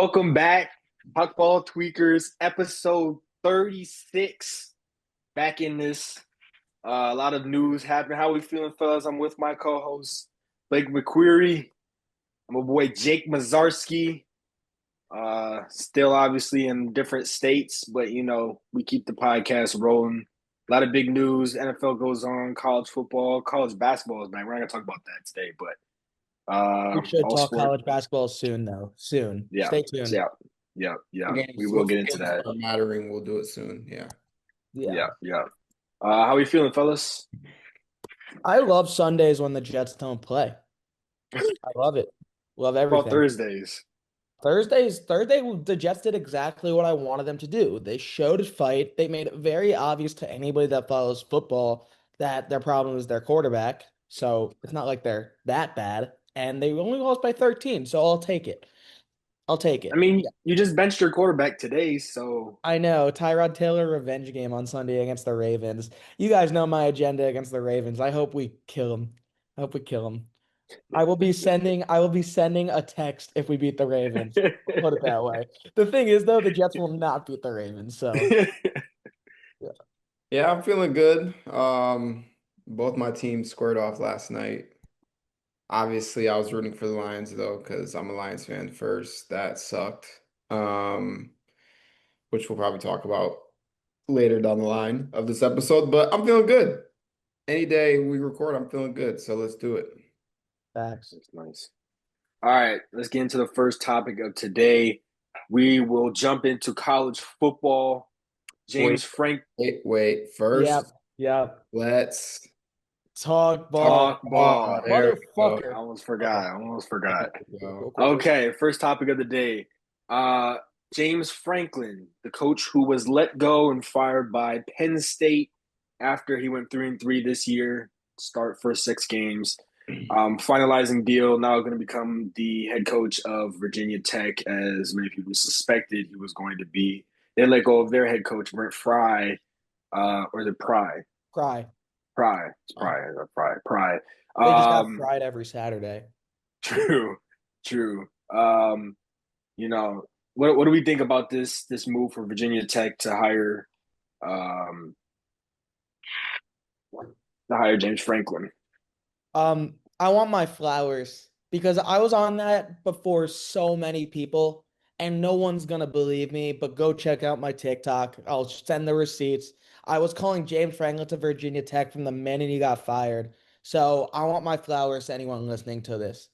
Welcome back, Talktabll Tweakers, episode 36. Back in this, a lot of news happening. How we feeling, fellas? I'm with my co-host Blake McQuarrie. I'm a boy Jake Mazarski. Still obviously in different states, but we keep the podcast rolling. A lot of big news. NFL goes on. College football, college basketball is back. We're not gonna talk about that today, but We should all talk sport. college basketball soon, though. Soon. Yeah, Stay tuned. yeah, yeah, yeah. The We games, will once get the into games that. start mattering, we'll do it soon. Yeah. Yeah. Yeah, yeah. How are you feeling, fellas? I love Sundays when the Jets don't play. I love it. Love About everything. Thursdays. Thursday, the Jets did exactly what I wanted them to do. They showed fight. They made it very obvious to anybody that follows football that their problem is their quarterback. So it's not like they're that bad. And they only lost by 13. So I'll take it. I'll take I it. mean, you just benched your quarterback today, so I know. Tyrod Taylor revenge game on Sunday against the Ravens. You guys know my agenda against the Ravens. I hope we kill him. I hope we kill him. I will be sending a text if we beat the Ravens. Put it that way. The thing is though, the Jets will not beat the Ravens. So yeah. Yeah, I'm feeling good. Both my teams squared off last night. Obviously, I was rooting for the Lions though, because I'm a Lions fan first. That sucked. Um, which we'll probably talk about later down the line of this episode. But I'm feeling good. Any day we record, I'm feeling good. So let's do it. Facts. that's nice. All right, let's get into the first topic of today. We will jump into college football. Wait, James Frank wait. Yep. First, Yep. let's Talk ball. talk ball. There we go. Motherfucker. I almost Okay. forgot. I almost forgot. There we go. Cool. Okay, first topic of the day. Uh, James Franklin, the coach who was let go and fired by Penn State after he went 3-3 this year, start for 6 games. Finalizing deal, now going to become the head coach of Virginia Tech, as many people suspected he was going to be. They let go of their head coach, Brent Fry, or the Pry. Cry. Pry. It's Pry. They just got Um, fried every Saturday. true, true. You know, what do we think about this move for Virginia Tech um to hire James Franklin? I want my flowers because I was on that before so many people, and no one's gonna believe me. But go check out my TikTok. I'll send the receipts. I was calling James Franklin to Virginia Tech from the minute he got fired. So I want my flowers to anyone listening to this.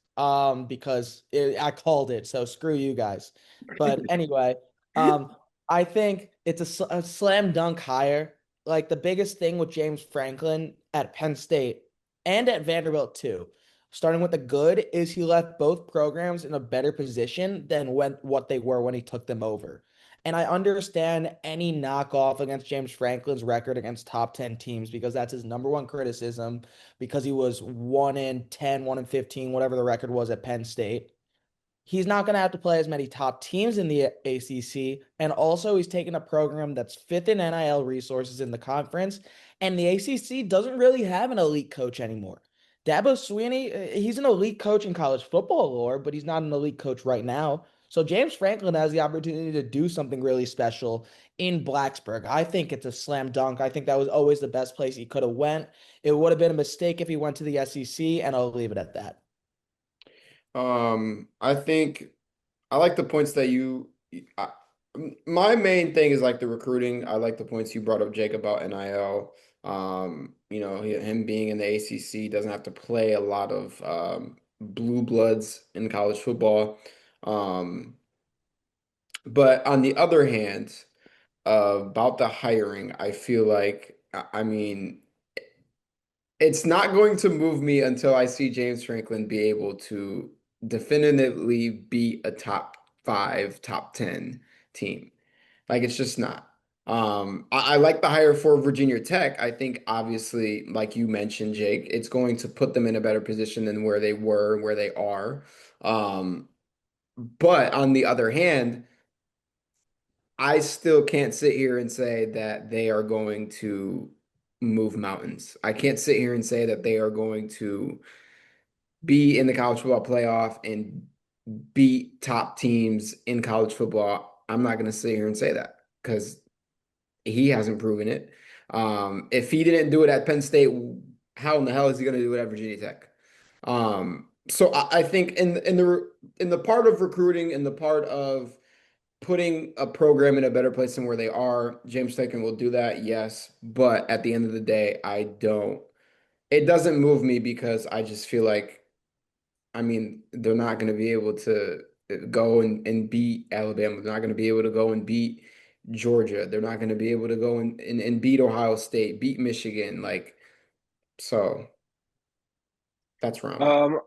Because I called it. So screw you guys. But anyway, um, I think it's a slam dunk hire. Like the biggest thing with James Franklin at Penn State and at Vanderbilt too. Starting with the good is he left both programs in a better position than what they were when he took them over. And I understand any knockoff against James Franklin's record against top 10 teams because that's his number one criticism because he was 1 in 10, 1 in 15, whatever the record was at Penn State. He's not going to have to play as many top teams in the ACC. And also, he's taken a program that's fifth in NIL resources in the conference. And the ACC doesn't really have an elite coach anymore. Dabo Swinney, he's an elite coach in college football lore, but he's not an elite coach right now. So James Franklin has the opportunity to do something really special in Blacksburg. I think it's a slam dunk. I think that was always the best place he could have went. It would have been a mistake if he went to the SEC, and I'll leave it at that. I think I like the points that I, my main thing is like the recruiting. I like the points you brought up, Jake, about NIL. Him being in the ACC doesn't have to play a lot of blue bloods in college football. Um, but on the other hand, about the hiring, I feel like, I mean, it's not going to move me until I see James Franklin be able to definitively be a top five, top 10 team. Like it's just not. I like the hire for Virginia Tech. I think obviously, like you mentioned, Jake, it's going to put them in a better position than where they were, where they are. Um, but on the other hand, I still can't sit here and say that they are going to move mountains. I can't sit here and say that they are going to be in the college football playoff and beat top teams in college football, I'm not going to sit here and say that because he hasn't proven it. If he didn't do it at Penn State, how in the hell is he going to do it at Virginia Tech? So I think in the part of recruiting, in the part of putting a program in a better place than where they are, James Franklin will do that, yes. But at the end of the day, I don't. It doesn't move me because I just feel like, I mean, they're not going to be able to go and beat Alabama. They're not going to be able to go and beat Georgia. They're not going to be able to go and beat Ohio State, beat Michigan. Like, so that's where I'm at.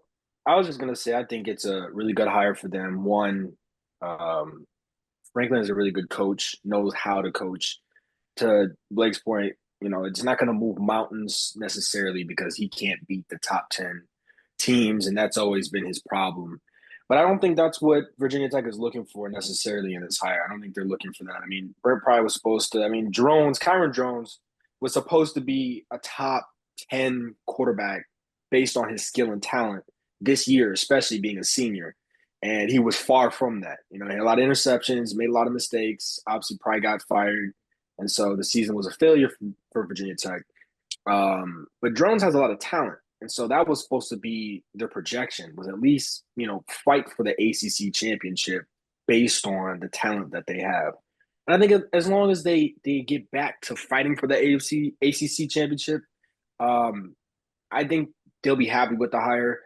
I was just gonna say I think it's a really good hire for them. One, um, Franklin is a really good coach, knows how to coach. To Blake's point, it's not gonna move mountains necessarily because he can't beat the top 10 teams, and that's always been his problem. But I don't think that's what Virginia Tech is looking for necessarily in this hire. I don't think they're looking for that. I mean, Brent Pry was supposed to, I mean, Kyron Drones was supposed to be a top 10 quarterback based on his skill and talent this year, especially being a senior. And he was far from that. He had a lot of interceptions, made a lot of mistakes. Obviously, Pry got fired. And so the season was a failure for Virginia Tech. But Drones has a lot of talent. And so that was supposed to be their projection, was at least, fight for the ACC championship based on the talent that they have. And I think as long as they get back to fighting for the ACC championship, I think they'll be happy with the hire.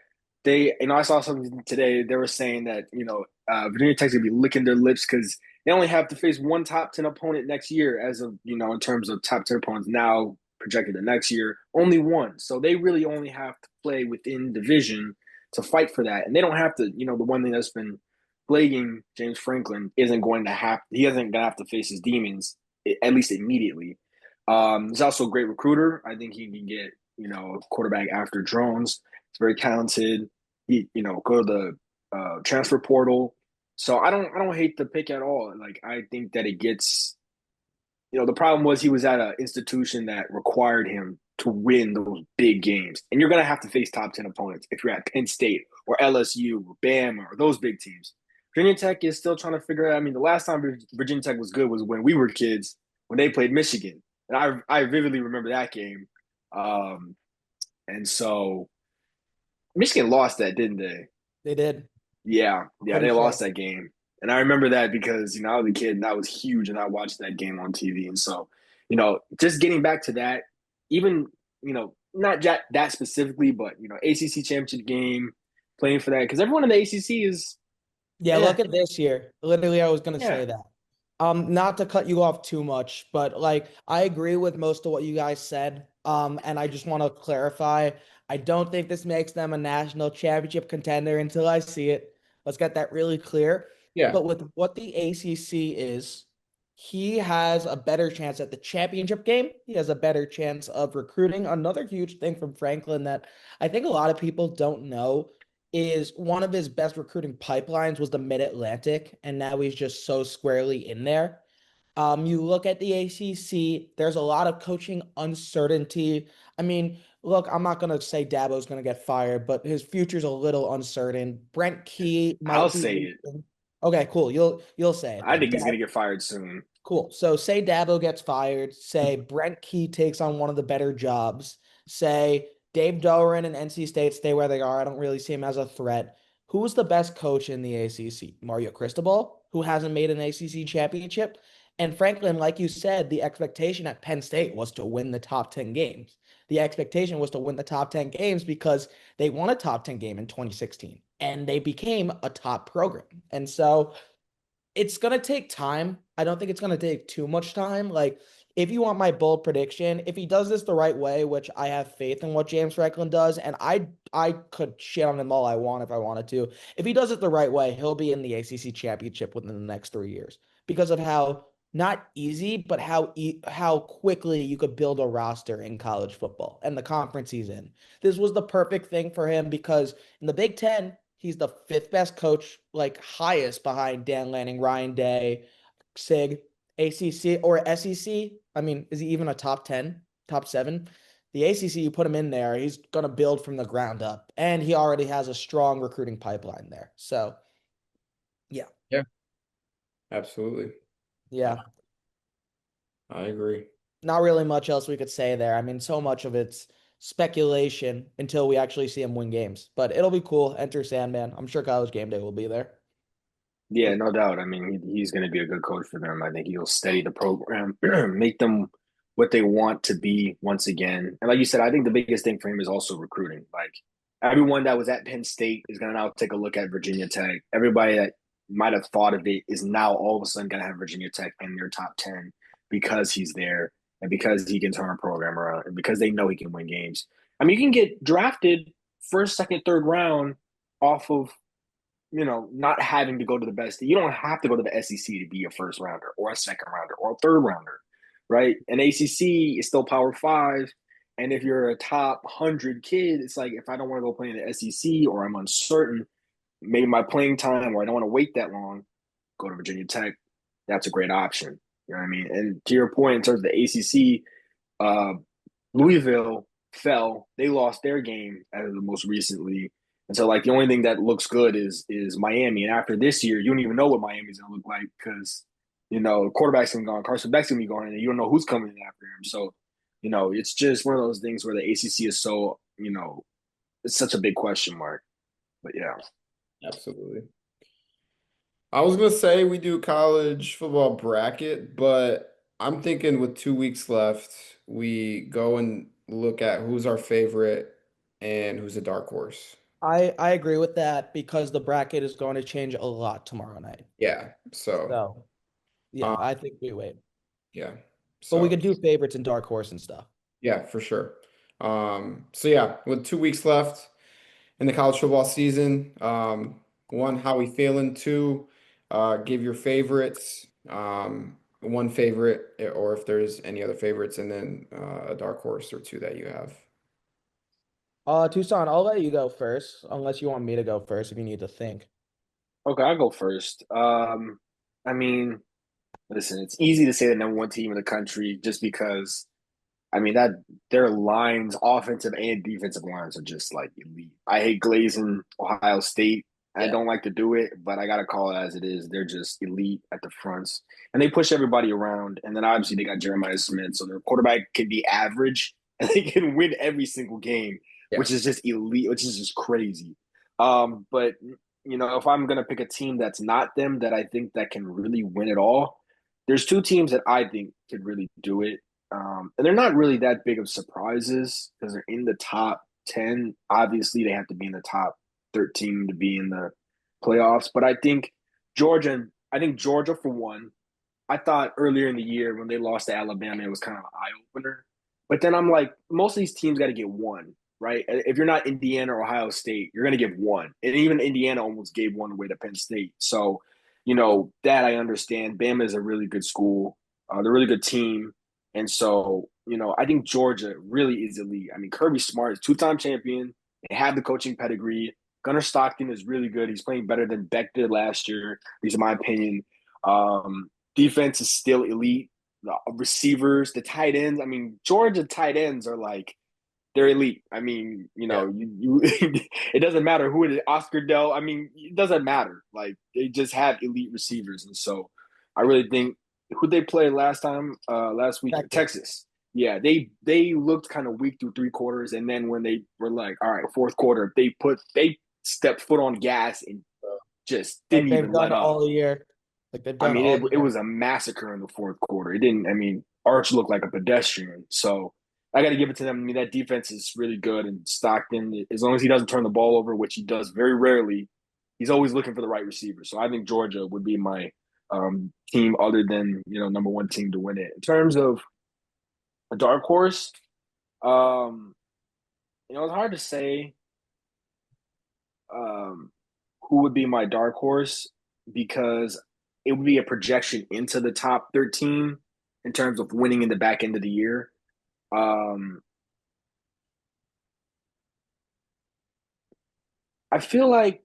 I saw something today. They were saying that Virginia Tech's gonna be licking their lips because they only have to face one top 10 opponent next year, as of in terms of top 10 opponents now projected the next year, only one. So they really only have to play within division to fight for that, and they don't have to. The one thing that's been plaguing James Franklin isn't going to have. He isn't gonna have to face his demons at least immediately. He's also a great recruiter. I think he can get a quarterback after Drones. He's very talented. He go to the transfer portal. So I don't hate the pick at all. Like I think that it gets. The problem was he was at an institution that required him to win those big games, and you're gonna have to face top 10 opponents if you're at Penn State or LSU or Bama or those big teams. Virginia Tech is still trying to figure out. I mean, the last time Virginia Tech was good was when we were kids when they played Michigan, and I vividly remember that game. And so Michigan lost that, didn't they? They did. Yeah, Pretty they sure. lost that game. And I remember that because, I was a kid and that was huge and I watched that game on TV. And so, just getting back to that, even, not that specifically, but, ACC championship game, playing for that. Because everyone in the ACC is, Yeah, yeah, look at this year. Literally, I was gonna yeah. say that. Not to cut you off too much, but like I agree with most of what you guys said. And I just want to clarify, I don't think this makes them a national championship contender until I see it. Let's get that really clear. Yeah. But with what the ACC is, he has a better chance at the championship game. He has a better chance of recruiting. Another huge thing from Franklin that I think a lot of people don't know is one of his best recruiting pipelines was the Mid-Atlantic, and now he's just so squarely in there. You look at the ACC, there's a lot of coaching uncertainty. I mean, look, I'm not going to say Dabo's going to get fired, but his future's a little uncertain. Brent Key I'll might be say it. leaving. Okay, cool. You'll say it I then. think he's going to get fired soon. Cool. So say Dabo gets fired. Say Brent Key takes on one of the better jobs. Say Dave Doeren and NC State stay where they are. I don't really see him as a threat. Who's the best coach in the ACC? Mario Cristobal, who hasn't made an ACC championship. And Franklin, like you said, the expectation at Penn State was to win the top 10 games. The expectation was to win the top 10 games because they won a top 10 game in 2016 and they became a top program. And so it's going to take time. I don't think it's going to take too much time. Like, if you want my bold prediction, if he does this the right way, which I have faith in what James Franklin does, and I could shit on him all I want if I wanted to. If he does it the right way, he'll be in the ACC championship within the next 3 years because of how not easy, but how quickly you could build a roster in college football and the conference he's in. This was the perfect thing for him because in the Big Ten, he's the fifth best coach, like highest behind Dan Lanning, Ryan Day, Sig, ACC or SEC. I mean, is he even a top 10, top seven? The ACC, you put him in there, he's going to build from the ground up. And he already has a strong recruiting pipeline there. So Absolutely. Yeah. I agree. Not really much else we could say there. I mean, so much of it's speculation until we actually see him win games. But it'll be cool. Enter Sandman. I'm sure College Game Day will be there. Yeah, no doubt. I mean, he's going to be a good coach for them. I think he'll steady the program, make them what they want to be once again. And like you said, I think the biggest thing for him is also recruiting. Like everyone that was at Penn State is going to now take a look at Virginia Tech. Everybody that might have thought of it is now all of a sudden going to have Virginia Tech in their top 10 because he's there and because he can turn a program around and because they know he can win games. I mean, you can get drafted first, second, third round off of not having to go to the best. You don't have to go to the SEC to be a first rounder or a second rounder or a third rounder, right? An ACC is still Power Five. And if you're a top 100 kid, it's like if I don't want to go play in the SEC or I'm uncertain, maybe my playing time or I don't want to wait that long, go to Virginia Tech. That's a great option. You know what I mean? And to your point, in terms of the ACC, uh, Louisville fell. They lost their game as the most recently. And so like the only thing that looks good is Miami. And after this year, you don't even know what Miami's gonna look like because the quarterback's gonna be gone, Carson Beck's gonna be gone, and you don't know who's coming in after him. So, it's just one of those things where the ACC is so, it's such a big question mark. But yeah. Absolutely. I was gonna say we do college football bracket, but I'm thinking with 2 weeks left, we go and look at who's our favorite and who's a dark horse. I agree with that because the bracket is going to change a lot tomorrow night. Yeah. So, So, yeah, um, I think we wait. yeah. But we So, could do favorites and dark horse and stuff. yeah, for sure. So yeah, with 2 weeks left in the college football season, one, how we feeling? Two, give your favorites. One favorite, or if there's any other favorites, and then a dark horse or two that you have. Toussaint, I'll let you go first, unless you want me to go first if you need to think. Okay, I'll go first. I mean, listen, it's easy to say the number one team in the country just because I mean that their lines, offensive and defensive lines, are just like elite. I hate glazing Ohio State. I Yeah. don't like to do it, but I gotta call it as it is. They're just elite at the fronts, and they push everybody around. And then obviously they got Jeremiah Smith, so their quarterback can be average and they can win every single game, Yeah. which is just elite, which is just crazy. But if I'm gonna pick a team that's not them, that I think that can really win it all, there's two teams that I think could really do it. And they're not really that big of surprises because they're in the top 10. Obviously, they have to be in the top 13 to be in the playoffs. But I think Georgia for one. I thought earlier in the year when they lost to Alabama, it was kind of an eye opener. But then I'm like, most of these teams got to get one, right? If you're not Indiana or Ohio State, you're going to get one. And even Indiana almost gave one away to Penn State. So, that I understand. Bama is a really good school. They're a really good team. And so, I think Georgia really is elite. I mean, Kirby Smart is two-time champion. They have the coaching pedigree. Gunnar Stockton is really good. He's playing better than Beck did last year, at least in my opinion. Defense is still elite. The receivers, the tight ends. I mean, Georgia tight ends are like they're elite. I mean, Yeah. you it doesn't matter who it is. Oscar Dell. I mean, it doesn't matter. Like they just have elite receivers, and so I really think who they played last week, Texas. Yeah, they looked kind of weak through three quarters, and then when they were like, all right, fourth quarter, they stepped foot on gas and just Like didn't they've even let done up. all year. Like they've I done mean, all it year. was a massacre in the fourth quarter. It didn't. I mean, Arch looked like a pedestrian. So I got to give it to them. I mean, that defense is really good. And Stockton, as long as he doesn't turn the ball over, which he does very rarely, he's always looking for the right receiver. So I think Georgia would be my team, other than number one team to win it. In terms of a dark horse, it's hard to say um, who would be my dark horse because it would be a projection into the top 13 in terms of winning in the back end of the year. Um, I feel like,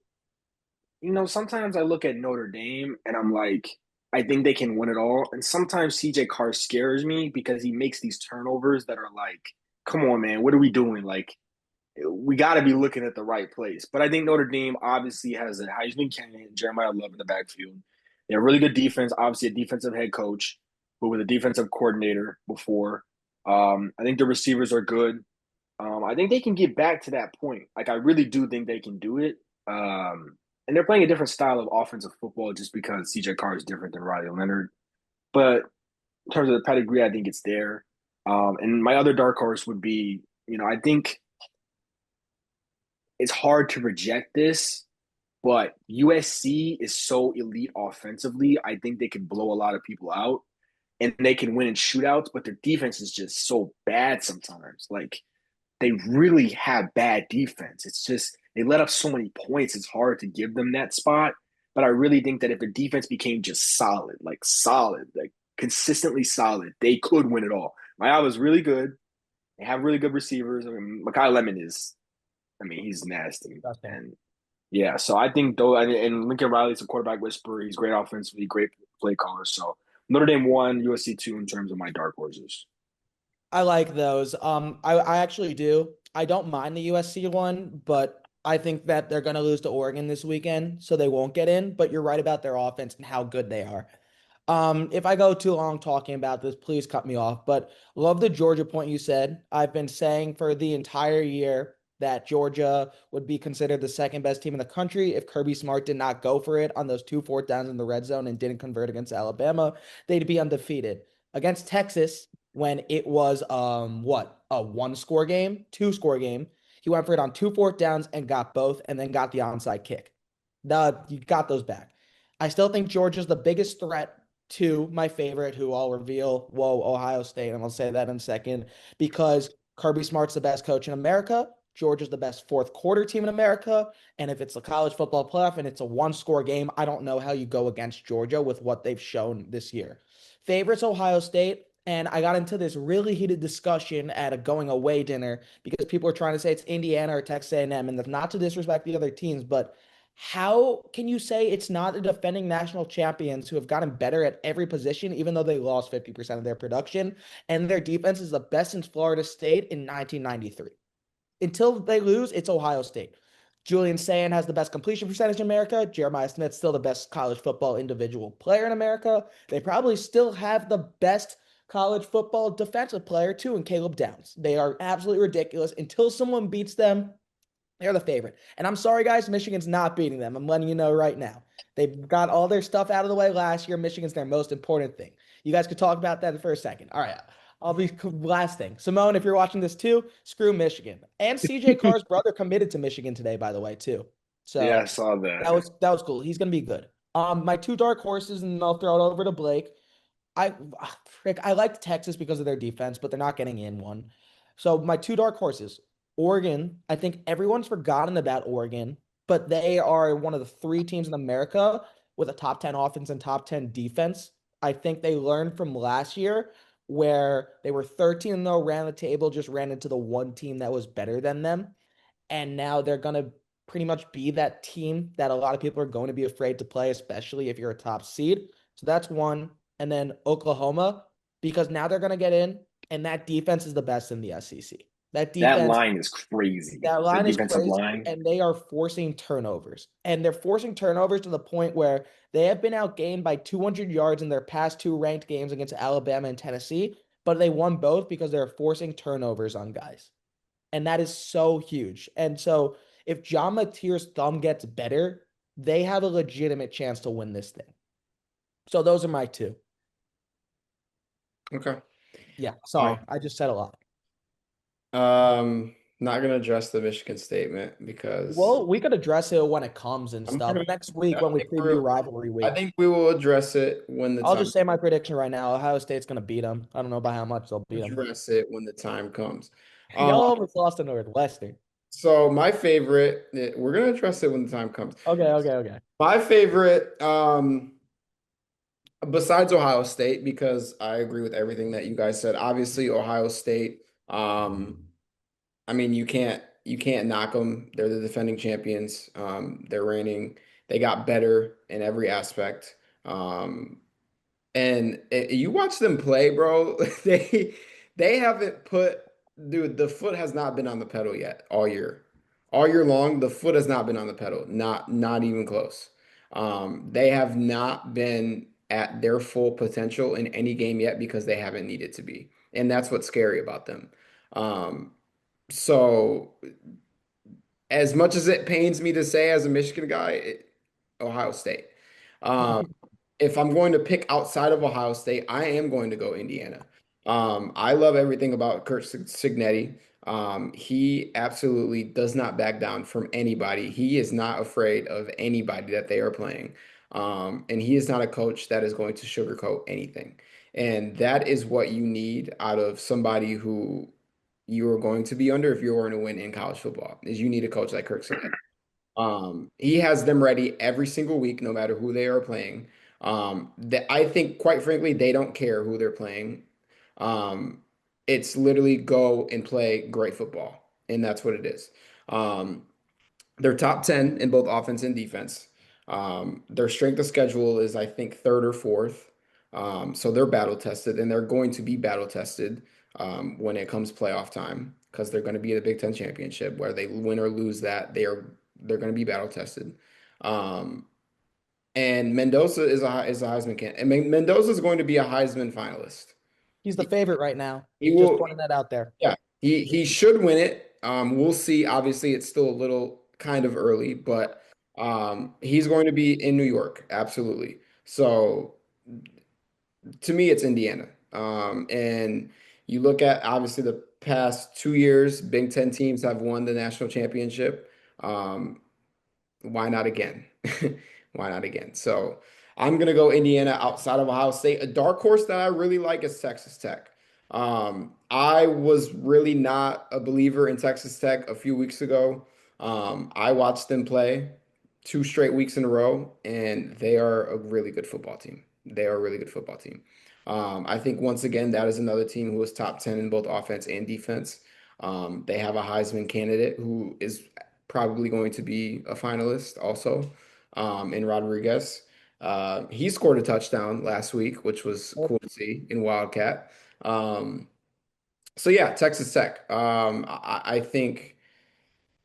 sometimes I look at Notre Dame and I'm like, I think they can win it all. And sometimes CJ Carr scares me because he makes these turnovers that are like, come on, man, what are we doing? Like, we got to be looking at the right place. But I think Notre Dame obviously has a Heisman candidate, Jeremiah Love in the backfield. They have really good defense, obviously a defensive head coach, who was a defensive coordinator before. I think the receivers are good. I think they can get back to that point. Like I really do think they can do it. And they're playing a different style of offensive football just because CJ Carr is different than Riley Leonard. But in terms of the pedigree, I think it's there. And my other dark horse would be, I think it's hard to reject this, but USC is so elite offensively. I think they can blow a lot of people out and they can win in shootouts, but their defense is just so bad sometimes. Like they really have bad defense. It's just they let up so many points. It's hard to give them that spot. But I really think that if their defense became just solid, like consistently solid, they could win it all. Miami was really good. They have really good receivers. I mean, Mekhi Lemon is, he's nasty. And yeah, so I think though, and Lincoln Riley's a quarterback whisperer. He's great offensively, great play caller. So Notre Dame 1, USC 2 in terms of my dark horses. I like those. I actually do. I don't mind the USC one, but I think that they're going to lose to Oregon this weekend, so they won't get in. But you're right about their offense and how good they are. If I go too long talking about this, please cut me off. But love the Georgia point you said. I've been saying for the entire year that Georgia would be considered the second best team in the country if Kirby Smart did not go for it on those 2 fourth downs in the red zone and didn't convert against Alabama. They'd be undefeated. Against Texas, when it was a 1-score game, 2-score game, he went for it on 2 fourth downs and got both, and then got the onside kick. You got those back. I still think Georgia's the biggest threat to my favorite, who I'll reveal, Ohio State, and I'll say that in a second, because Kirby Smart's the best coach in America. Georgia's the best fourth quarter team in America. And if it's a college football playoff and it's a 1-score game, I don't know how you go against Georgia with what they've shown this year. Favorites Ohio State. And I got into this really heated discussion at a going away dinner because people are trying to say it's Indiana or Texas A&M, and that's not to disrespect the other teams, but how can you say it's not the defending national champions who have gotten better at every position, even though they lost 50% of their production, and their defense is the best since Florida State in 1993? Until they lose, it's Ohio State. Julian Sayin has the best completion percentage in America. Jeremiah Smith's still the best college football individual player in America. They probably still have the best college football defensive player too in Caleb Downs. They are absolutely ridiculous. Until someone beats them, they're the favorite. And I'm sorry, guys, Michigan's not beating them. I'm letting you know right now. They've got all their stuff out of the way last year. Michigan's their most important thing. You guys could talk about that for a second. All right. I'll be last thing. Simone, if you're watching this too, screw Michigan. And CJ Carr's brother committed to Michigan today, by the way, too. Yeah, So I saw that. that was cool. He's gonna be good. My 2 dark horses, and I'll throw it over to Blake. I liked Texas because of their defense, but they're not getting in one. So my 2 dark horses, Oregon. I think everyone's forgotten about Oregon, but they are one of the 3 teams in America with a top 10 offense and top 10 defense. I think they learned from last year where they were 13-0, ran the table, just ran into the one team that was better than them. And now they're going to pretty much be that team that a lot of people are going to be afraid to play, especially if you're a top seed. So that's one. And then Oklahoma, because now they're going to get in, and that defense is the best in the SEC. That That defense, line is crazy. that The line is defensive crazy, line. and they are forcing turnovers. And they're forcing turnovers to the point where they have been outgained by 200 yards in their past 2 ranked games against Alabama and Tennessee, but they won both because they're forcing turnovers on guys. And that is so huge. And so if John Mateer's thumb gets better, they have a legitimate chance to win this thing. So those are my 2. Okay. Yeah, sorry. I just said a lot. Not gonna address the Michigan statement because Well, we could address it when it comes and stuff. Next week when we preview rivalry I week. think we will address it when the I'll time just say my prediction right now. Ohio State's going to beat them. I don't know by how much they'll beat them. address it when the time comes. Y'all almost lost to Northwestern. So my favorite, we're gonna address it when the time comes. Okay. My favorite, besides Ohio State, because I agree with everything that you guys said. Obviously, Ohio State. I mean, you can't knock them. They're the defending champions. They're reigning. They got better in every aspect. And you watch them play, bro. They haven't put, dude. The foot has not been on the pedal yet all year long. The foot has not been on the pedal. Not even close. They have not been at their full potential in any game yet because they haven't needed to be. And that's what's scary about them. Um, so as much as it pains me to say as a Michigan guy, Ohio State. Um, if I'm going to pick outside of Ohio State, I am going to go Indiana. I love everything about Kurt Cignetti. He absolutely does not back down from anybody. He is not afraid of anybody that they are playing. And he is not a coach that is going to sugarcoat anything. And that is what you need out of somebody who you are going to be under if you're going to win in college football, is you need a coach like Kirk Cignetti. He has them ready every single week, no matter who they are playing. That I think, quite frankly, they don't care who they're playing. Um, it's literally go and play great football, and that's what it is. Um, they're top 10 in both offense and defense. Their strength of schedule is, I think, third or fourth. So they're battle tested, and they're going to be battle tested when it comes playoff time because they're going to be in the Big Ten championship. Where they win or lose that, they're going to be battle tested. Um, and Mendoza is a Heisman candidate. I mean, Mendoza is going to be a Heisman finalist. He's the favorite right now. He Just will. putting that out there. Yeah, he should win it. We'll see. Obviously, it's still a little kind of early, but he's going to be in New York, absolutely. So to me, it's Indiana. And you look at obviously the past 2 years, Big Ten teams have won the national championship. Um, why not again? Why not again? So I'm gonna go Indiana outside of Ohio State. A dark horse that I really like is Texas Tech. I was really not a believer in Texas Tech a few weeks ago. I watched them play 2 straight weeks in a row, and they are a really good football team. They are a really good football team. I think once again that is another team who is top 10 in both offense and defense. They have a Heisman candidate who is probably going to be a finalist also, in Rodriguez. He scored a touchdown last week, which was cool to see in Wildcat. Um, so yeah, Texas Tech. I think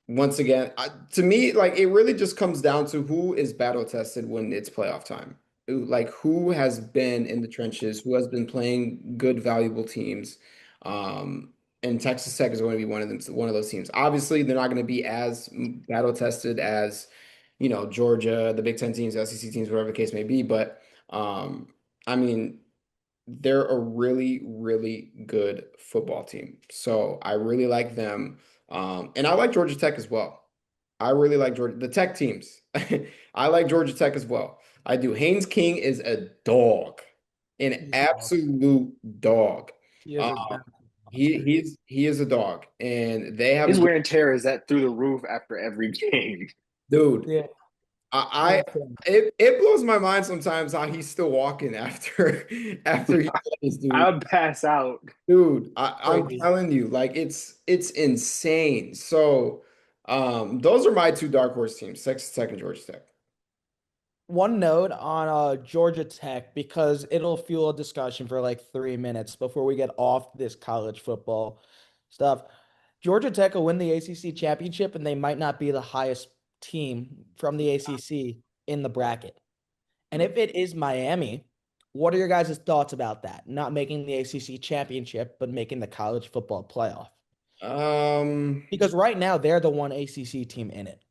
once again, to me, like it really just comes down to who is battle tested when it's playoff time. Like who has been in the trenches, who has been playing good, valuable teams. Um, and Texas Tech is going to be one of them, one of those teams. Obviously, they're not going to be as battle tested as, Georgia, the Big Ten teams, SEC teams, whatever the case may be. But um, I mean, they're a really, really good football team. So I really like them. And I like Georgia Tech as well. I really like the Tech teams. I like Georgia Tech as well. I do. Haynes King is a dog, an He's a dog. absolute dog. He is Uh, a dog. he is a dog, and they have a His good wear and tear is at through the roof after every game. dude. Yeah. I it blows my mind sometimes how he's still walking after after he plays, dude. I'll pass out. Dude, I'm Crazy. telling you, like it's insane. So, those are my two dark horse teams, Texas Tech and Georgia Tech. One note on Georgia Tech, because it'll fuel a discussion for like 3 minutes before we get off this college football stuff. Georgia Tech will win the ACC championship, and they might not be the highest team from the ACC in the bracket. And if it is Miami, what are your guys' thoughts about that? Not making the ACC championship, but making the college football playoff. Um, Because right now they're the one ACC team in it.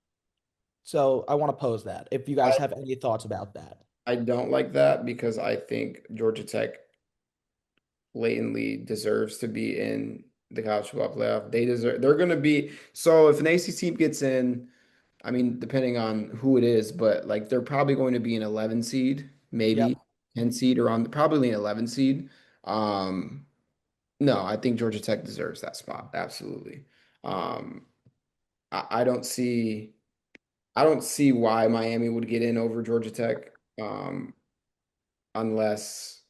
So I want to pose that if you guys I have any thoughts about that. I don't like that because I think Georgia Tech blatantly deserves to be in the college football playoff. They're going to be, so if an ACC gets in, I mean, depending on who it is, but like they're probably going to be an 11 seed, maybe Yep. 10 seed or on probably an 11 seed. Um, no, I think Georgia Tech deserves that spot. Absolutely. Um, I I don't see why Miami would get in over Georgia Tech, unless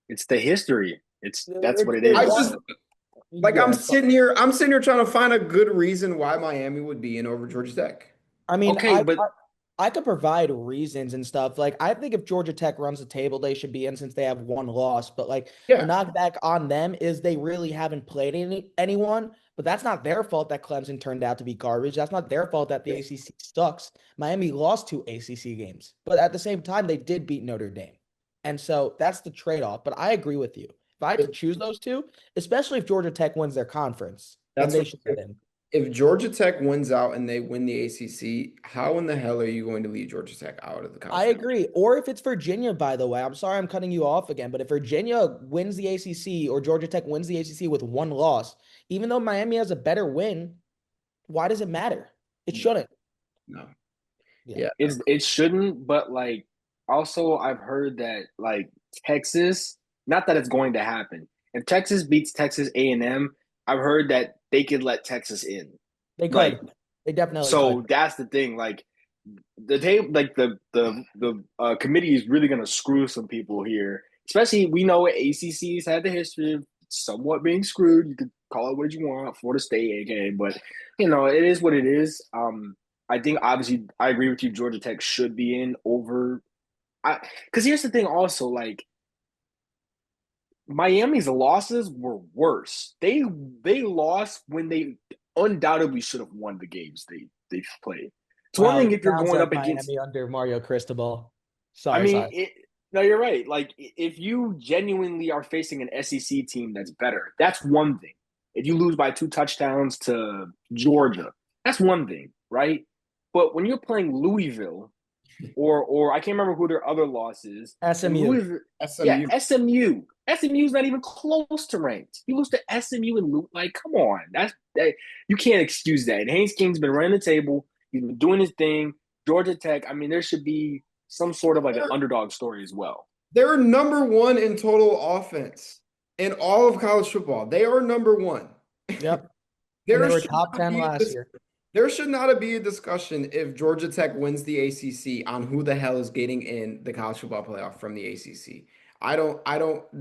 It's the history. That's what it They I is. just won. like Yeah. I'm sitting here trying to find a good reason why Miami would be in over Georgia Tech. I mean, Okay, but I could provide reasons and stuff. Like, I think if Georgia Tech runs the table, they should be in since they have one loss. But like the Yeah. knockback on them is they really haven't played anyone But that's not their fault that Clemson turned out to be garbage. That's not their fault that the ACC sucks. Miami lost 2 ACC games, but at the same time, they did beat Notre Dame. And so that's the trade-off. But I agree with you. If I had to choose those two, especially if Georgia Tech wins their conference, then That's they what, should get in. if Georgia Tech wins out and they win the ACC, how in the hell are you going to leave Georgia Tech out of the I college championship? agree. Or if it's Virginia, by the way, I'm sorry I'm cutting you off again, but if Virginia wins the ACC or Georgia Tech wins the ACC with one loss, even though Miami has a better win, why does it matter? It No, shouldn't. no. Yeah. Yeah. It shouldn't, but like also I've heard that like Texas, not that it's going to happen. If Texas beats Texas A&M, I've heard that they could let Texas in. They Like could. They definitely could. so that's the thing. Like the table, like the committee is really gonna screw some people here. Especially we know ACC's had the history of somewhat being screwed. You could call it what you want, Florida State, aka, but you know it is what it is. I think obviously I agree with you. Georgia Tech should be in over. Because here's the thing, also like Miami's losses were worse. They lost when they undoubtedly should have won the games they played. It's one Wow, thing it if you're sounds going like up against. Miami under Mario Cristobal. I Sorry, mean, sorry. no, you're right. Like if you genuinely are facing an SEC team that's better, that's one thing. If you lose by 2 touchdowns to Georgia, that's one thing, right? But when you're playing Louisville, or I can't remember who their other loss is. And SMU. Louisville, yeah, SMU. SMU. SMU's not even close to ranked. You lose to SMU and like, come on, that you can't excuse that. And Haynes King's been running the table. He's been doing his thing. Georgia Tech. I mean, there should be some sort of like an underdog story as well. They're number one in total offense in all of college football. They are number one. Yep. And There they were should top not 10 be last this. year. There should not be a discussion if Georgia Tech wins the ACC on who the hell is getting in the college football playoff from the ACC. I don't,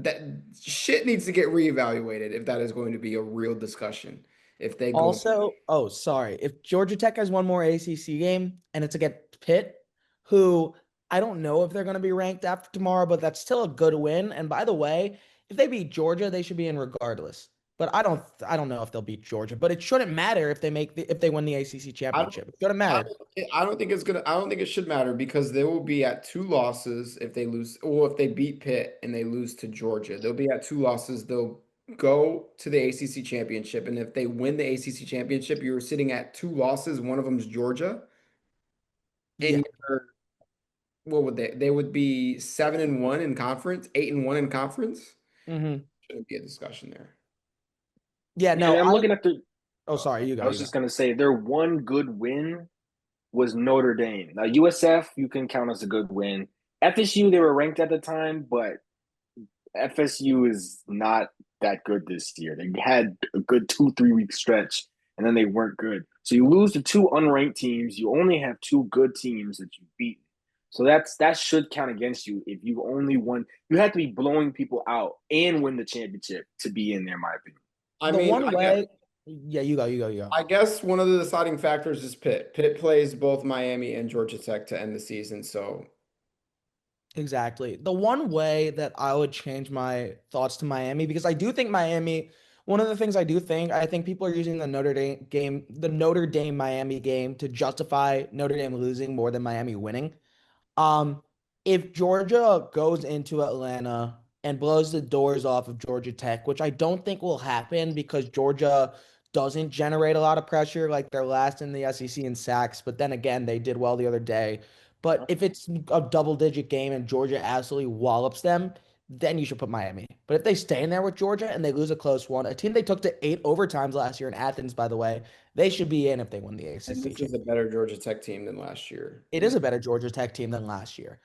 that shit needs to get reevaluated if that is going to be a real discussion. If they go, Also, oh, sorry. If Georgia Tech has one more ACC game and it's against Pitt, who I don't know if they're going to be ranked after tomorrow, but that's still a good win. And by the way, if they beat Georgia, they should be in regardless. But I don't know if they'll beat Georgia, but it shouldn't matter if they win the ACC I don't, championship. It shouldn't I matter. I don't think it's gonna. I don't think it should matter because they will be at 2 losses if they lose, or if they beat Pitt and they lose to Georgia. They'll be at 2 losses. They'll go to the ACC championship, and if they win the ACC championship, you're sitting at 2 losses. One of them is Georgia, Yeah. and you're, what would they? They would be 7-1 in conference, 8-1 in conference. Hmm. Shouldn't be a discussion there. Yeah, And no, I'm looking at the. oh, sorry, you I go, was you go. just gonna say their one good win was Notre Dame. Now USF you can count as a good win. FSU they were ranked at the time, but FSU is not that good this year. They had a good 2 3 week stretch, and then they weren't good. So you lose to 2 unranked teams. You only have 2 good teams that you beat. So that should count against you if you only won. You have to be blowing people out and win the championship to be in there, in my opinion. I The mean, one way, yeah, you go, you go, you go. I guess one of the deciding factors is Pitt. Pitt plays both Miami and Georgia Tech to end the season, so Exactly. The one way that I would change my thoughts to Miami, because I do think Miami, one of the things I think people are using the Notre Dame Miami game to justify Notre Dame losing more than Miami winning. Um, if Georgia goes into Atlanta and blows the doors off of Georgia Tech, which I don't think will happen because Georgia doesn't generate a lot of pressure, like they're last in the SEC in sacks, but then again, they did well the other day. But if it's a double-digit game and Georgia absolutely wallops them, then you should put Miami. But if they stay in there with Georgia and they lose a close one, a team they took to 8 overtimes last year in Athens, by the way, they should be in if they win the and ACC this is a championship. better Georgia Tech team than last year. It is a better Georgia Tech team than last year.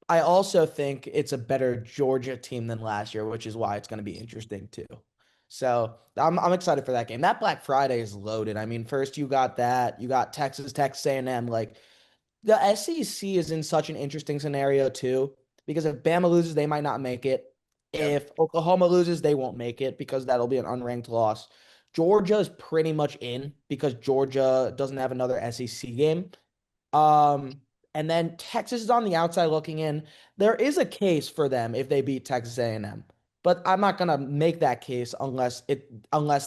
I also think it's a better Georgia team than last year, which is why it's going to be interesting too. So I'm excited for that game. That Black Friday is loaded. I mean, first you got that, you got Texas A&M. Like the SEC is in such an interesting scenario too, because if Bama loses, they might not make it. Yeah. If Oklahoma loses, they won't make it because that'll be an unranked loss. Georgia is pretty much in because Georgia doesn't have another SEC game. Um, and then Texas is on the outside looking in. There is a case for them if they beat Texas A&M. but I'm not gonna make that case unless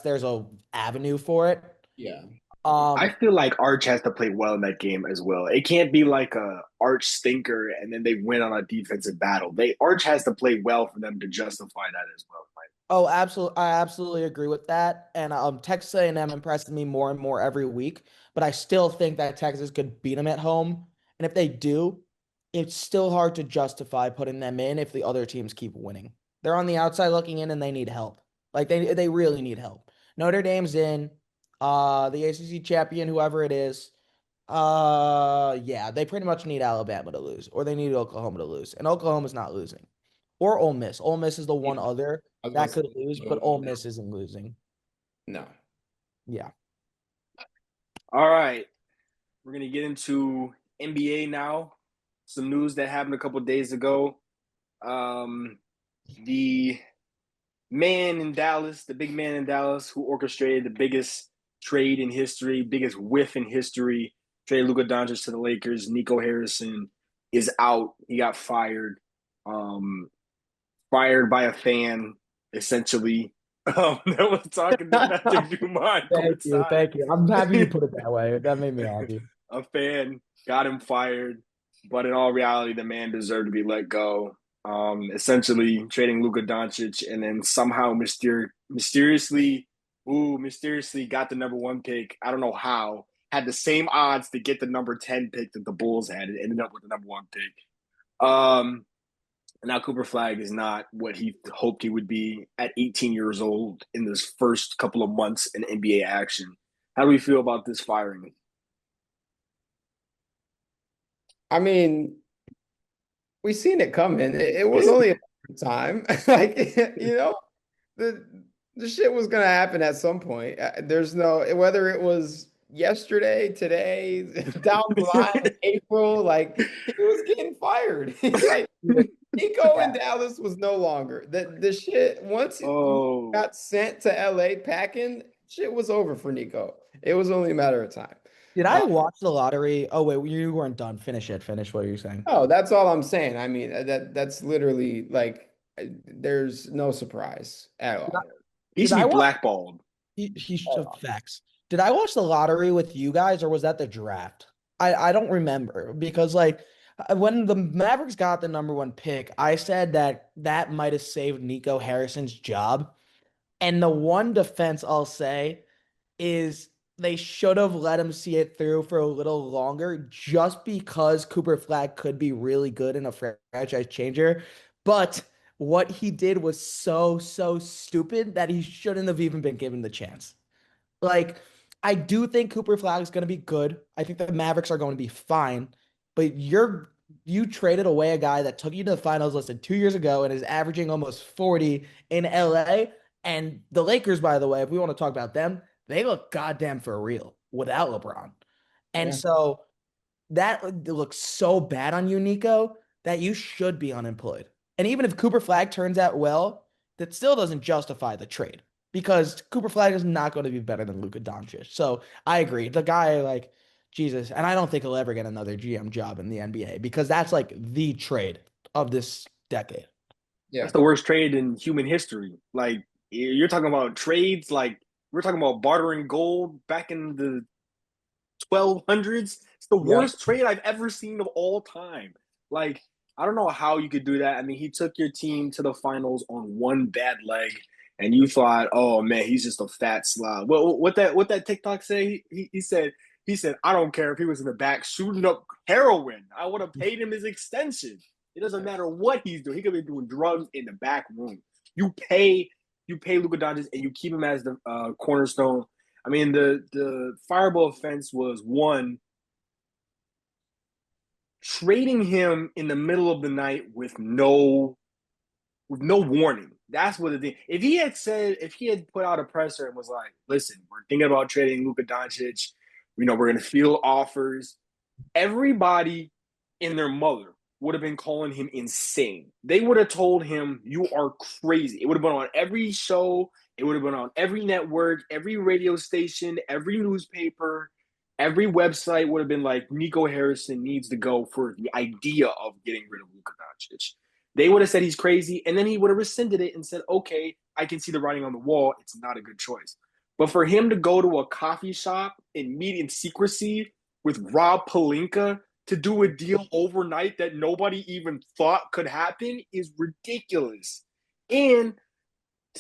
there's a avenue for it. Yeah. I Um, feel like Arch has to play well in that game as well. It can't be like a Arch stinker and then they win on a defensive battle. Arch has to play well for them to justify that as well. oh, absolutely, I absolutely agree with that. And Texas A&M impresses me more and more every week, but I still think that Texas could beat them at home. And if they do, it's still hard to justify putting them in if the other teams keep winning. They're on the outside looking in and they need help. Like they really need help. Notre Dame's in, the ACC champion, whoever it is. Yeah, they pretty much need Alabama to lose, or they need Oklahoma to lose, and Oklahoma's not losing, or Ole Miss. Ole Miss is the one Yeah. other I was about that to could say, lose, but Ole Miss isn't losing. no. Yeah. All right. We're going to get into NBA now. Some news that happened a couple days ago. The man in Dallas, the big man in Dallas who orchestrated the biggest trade in history, biggest whiff in history, traded Luka Doncic to the Lakers. Nico Harrison is out. He got fired. Fired by a fan, essentially. That was talking to Patrick Dumont Thank you. courtside. Thank you. I'm happy you put it that way. That made me happy. A fan got him fired, but in all reality, the man deserved to be let go. Essentially trading Luka Doncic and then somehow mysteriously got the number one pick. I don't know how. Had the same odds to get the number 10 pick that the Bulls had. It ended up with the number one pick. Now Cooper Flag is not what he hoped he would be at 18 years old in this first couple of months in NBA action. How do we feel about this firing? I mean, we seen it coming. It was only a time. Like, the the shit was gonna happen at some point. There's no whether it was yesterday, today, down the line, April, like he was getting fired. Like Nico in Dallas was no longer. The shit once he Oh, got sent to LA packing, shit was over for Nico. It was only a matter of time. Did I watch the lottery? Oh wait, you weren't done. Finish it. Finish what you're saying. Oh, that's all I'm saying. I mean, that's literally like there's no surprise at Did I, all. he did should I be watch? blackballed. He should facts. Did I watch the lottery with you guys, or was that the draft? I don't remember because like when the Mavericks got the number one pick, I said that might have saved Nico Harrison's job. And the one defense I'll say is they should have let him see it through for a little longer just because Cooper Flag could be really good in a franchise changer. But what he did was so stupid that he shouldn't have even been given the chance. Like, I do think Cooper Flag is going to be good. I think the Mavericks are going to be fine. But you traded away a guy that took you to the finals less than 2 years ago and is averaging almost 40 in LA. And the Lakers, by the way, if we want to talk about them, they look goddamn for real without LeBron. And Yeah. so that looks so bad on you, Nico, that you should be unemployed. And even if Cooper Flag turns out well, that still doesn't justify the trade because Cooper Flag is not going to be better than Luka Doncic. So I agree. The guy, like, Jesus, and I don't think he'll ever get another GM job in the NBA because that's like the trade of this decade. Yeah. That's the worst trade in human history. Like you're talking about trades, like we're talking about bartering gold back in the 1200s. It's the Yeah. worst trade I've ever seen of all time. Like I don't know how you could do that. I mean, he took your team to the finals on one bad leg, and you thought, "Oh man, he's just a fat slob." Well, what that TikTok say? He said, "I don't care if he was in the back shooting up heroin. I would have paid him his extension. It doesn't matter what he's doing. He could be doing drugs in the back room. You pay Luka Doncic and you keep him as the cornerstone. I mean, the fireable offense was one trading him in the middle of the night with no warning. That's what it did. If he had put out a presser and was like, listen, we're thinking about trading Luka Doncic, we're gonna field offers, everybody and their mother would have been calling him insane. They would have told him, you are crazy. It would have been on every show, it would have been on every network, every radio station, every newspaper, every website would have been like, Nico Harrison needs to go for the idea of getting rid of Luka Doncic. They would have said he's crazy, and then he would have rescinded it and said, okay, I can see the writing on the wall. It's not a good choice. But for him to go to a coffee shop and meet in secrecy with Rob Pelinka to do a deal overnight that nobody even thought could happen is ridiculous. And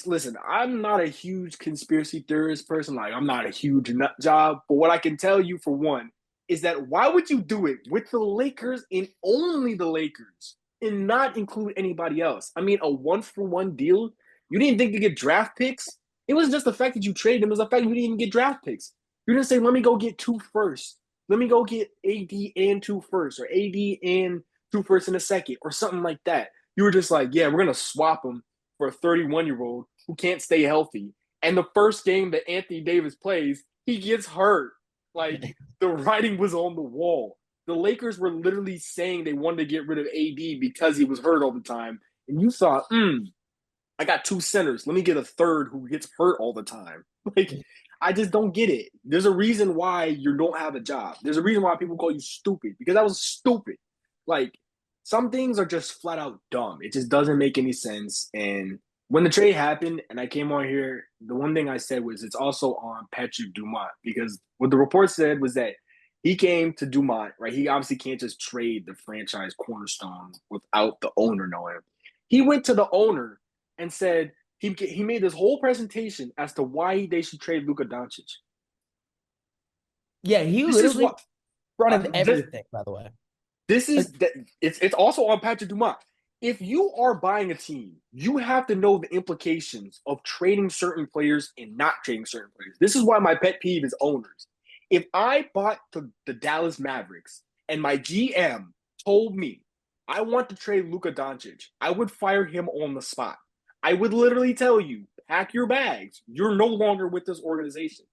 listen, I'm not a huge conspiracy theorist person. Like, I'm not a huge nut job. But what I can tell you, for one, is that why would you do it with the Lakers and only the Lakers and not include anybody else? I mean, a 1-for-1 deal. You didn't think to get draft picks. It was just the fact that you traded him. It was the fact you didn't even get draft picks. You didn't say, let me go get 2 firsts. Let me go get AD and 2 firsts, or AD and 2 firsts in a second, or something like that. You were just like, yeah, we're going to swap them for a 31-year-old who can't stay healthy. And the first game that Anthony Davis plays, he gets hurt. Like, the writing was on the wall. The Lakers were literally saying they wanted to get rid of AD because he was hurt all the time. And you thought, I got 2 centers. Let me get a third who gets hurt all the time. Like, I just don't get it. There's a reason why you don't have a job. There's a reason why people call you stupid, because that was stupid. Like, some things are just flat out dumb. It just doesn't make any sense. And when the trade happened and I came on here, the one thing I said was it's also on Patrick Dumont, because what the report said was that he came to Dumont, right? He obviously can't just trade the franchise cornerstone without the owner knowing. He went to the owner and said he made this whole presentation as to why they should trade Luka Doncic. Yeah, he This is literally what fronted this, everything, by the way. this is it's also on Patrick Dumont. If you are buying a team, you have to know the implications of trading certain players and not trading certain players. This is why my pet peeve is owners. If I bought the Dallas Mavericks and my GM told me I want to trade Luka Doncic, I would fire him on the spot. I would literally tell you, pack your bags. You're no longer with this organization.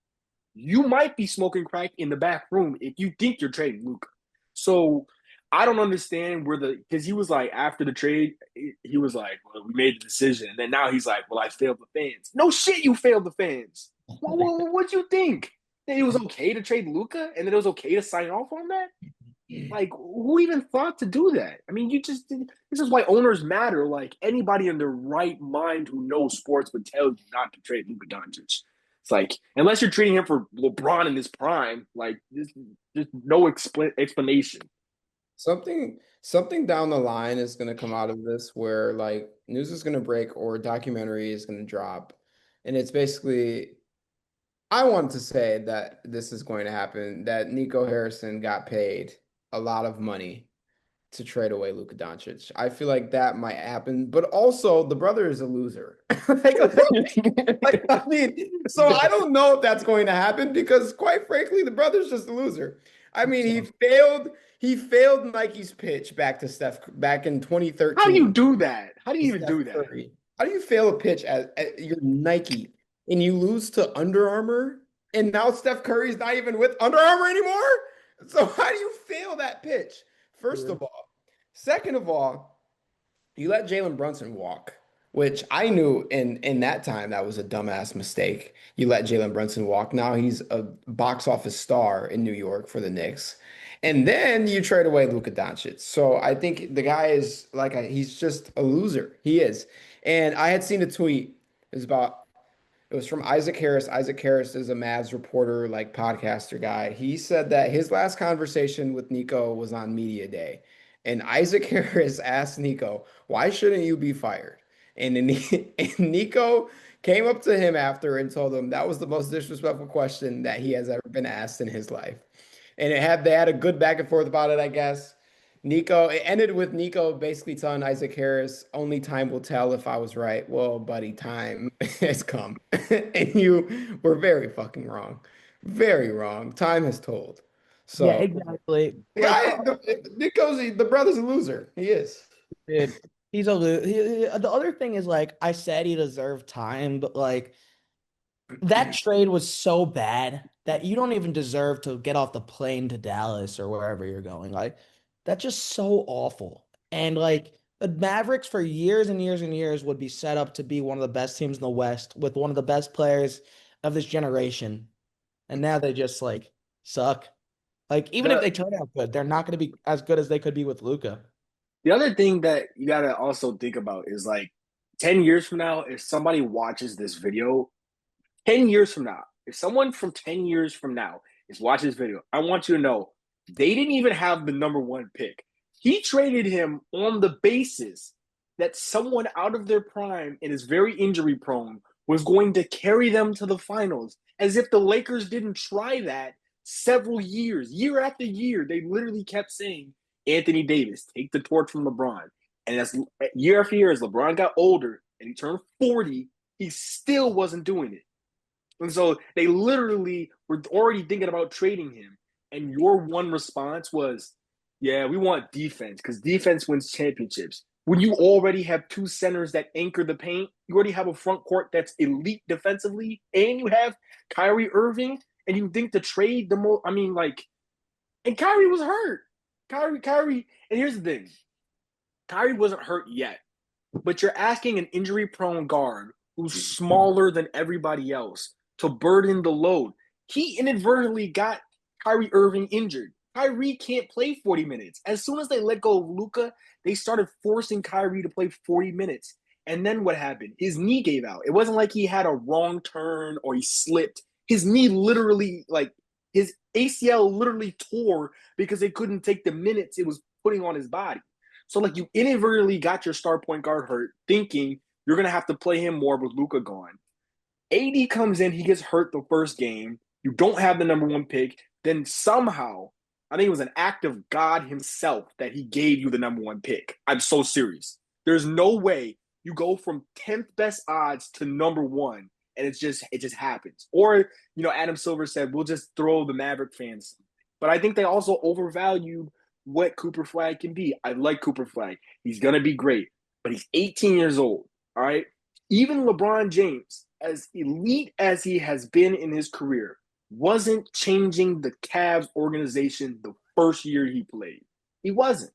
You might be smoking crack in the back room if you think you're trading Luka. So I don't understand because he was like, after the trade, he was like, well, we made the decision. And then now he's like, well, I failed the fans. No shit, you failed the fans. What'd you think? That it was okay to trade Luka and that it was okay to sign off on that? Like, who even thought to do that? I mean, this is why owners matter. Like, anybody in their right mind who knows sports would tell you not to trade Luka Doncic. It's like, unless you're treating him for LeBron in his prime, like, there's no explanation. Something down the line is going to come out of this where like news is going to break or a documentary is going to drop. And it's basically, I want to say that this is going to happen, that Nico Harrison got paid a lot of money to trade away Luka Doncic. I feel like that might happen, but also the brother is a loser. I mean, so I don't know if that's going to happen because quite frankly, the brother's just a loser. I mean, he failed Nike's pitch back in How do you 2013. do that? How do you even Steph do that? Curry. How do you fail a pitch at your Nike and you lose to Under Armour? And now Steph Curry's not even with Under Armour anymore? So how do you fail that pitch? First of all. Second of all, you let Jalen Brunson walk, which I knew in that time that was a dumbass mistake. You let Jalen Brunson walk. Now he's a box office star in New York for the Knicks. And then you trade away Luka Doncic. So I think the guy is like he's just a loser. He is. And I had seen a tweet. It was from Isaac Harris. Isaac Harris is a Mavs reporter, like podcaster guy. He said that his last conversation with Nico was on media day. And Isaac Harris asked Nico, why shouldn't you be fired? And Nico came up to him after and told him that was the most disrespectful question that he has ever been asked in his life. And they had a good back and forth about it, I guess. It ended with Nico basically telling Isaac Harris, only time will tell if I was right. Well, buddy, time has come. And you were very fucking wrong. Very wrong. Time has told. Yeah, So exactly. the Like, guy, the brother's a loser. He is. dude, he's the other thing is like I said he deserved time, but like that trade was so bad that you don't even deserve to get off the plane to Dallas or wherever you're going. Like that's just so awful. And like the Mavericks for years and years and years would be set up to be one of the best teams in the West with one of the best players of this generation. And now they just like suck. Like even if The they turn out good, they're not going to be as good as they could be with Luca. The other thing that you gotta also think about is like 10 years from now, if somebody watches this video, 10 years from now, if someone from 10 years from now is watching this video, I want you to know they didn't even have the number one pick. He traded him on the basis that someone out of their prime and is very injury prone was going to carry them to the finals, as if the Lakers didn't try that several years, year after year. They literally kept saying, Anthony Davis, take the torch from LeBron. And as year after year, as LeBron got older and he turned 40, he still wasn't doing it. And so they literally were already thinking about trading him. And your one response was, yeah, we want defense because defense wins championships. When you already have two centers that anchor the paint, you already have a front court that's elite defensively, and you have Kyrie Irving, and you think to trade the most, I mean, like, and Kyrie was hurt. Kyrie, and here's the thing Kyrie wasn't hurt yet, but you're asking an injury prone guard who's smaller than everybody else to burden the load. He inadvertently got Kyrie Irving injured. Kyrie can't play 40 minutes. As soon as they let go of Luka, they started forcing Kyrie to play 40 minutes. And then what happened? His knee gave out. It wasn't like he had a wrong turn or he slipped. His knee literally, like, his ACL literally tore because they couldn't take the minutes it was putting on his body. So, like, you inadvertently got your star point guard hurt, thinking you're going to have to play him more with Luka gone. AD comes in, he gets hurt the first game. You don't have the number one pick. Then somehow, I think it was an act of God himself that he gave you the number one pick. I'm so serious. There's no way you go from 10th best odds to number one and it just happens. Or, Adam Silver said, we'll just throw the Maverick fans. But I think they also overvalued what Cooper Flag can be. I like Cooper Flag. He's going to be great, but he's 18 years old. All right. Even LeBron James, as elite as he has been in his career, wasn't changing the Cavs organization the first year he played. He wasn't.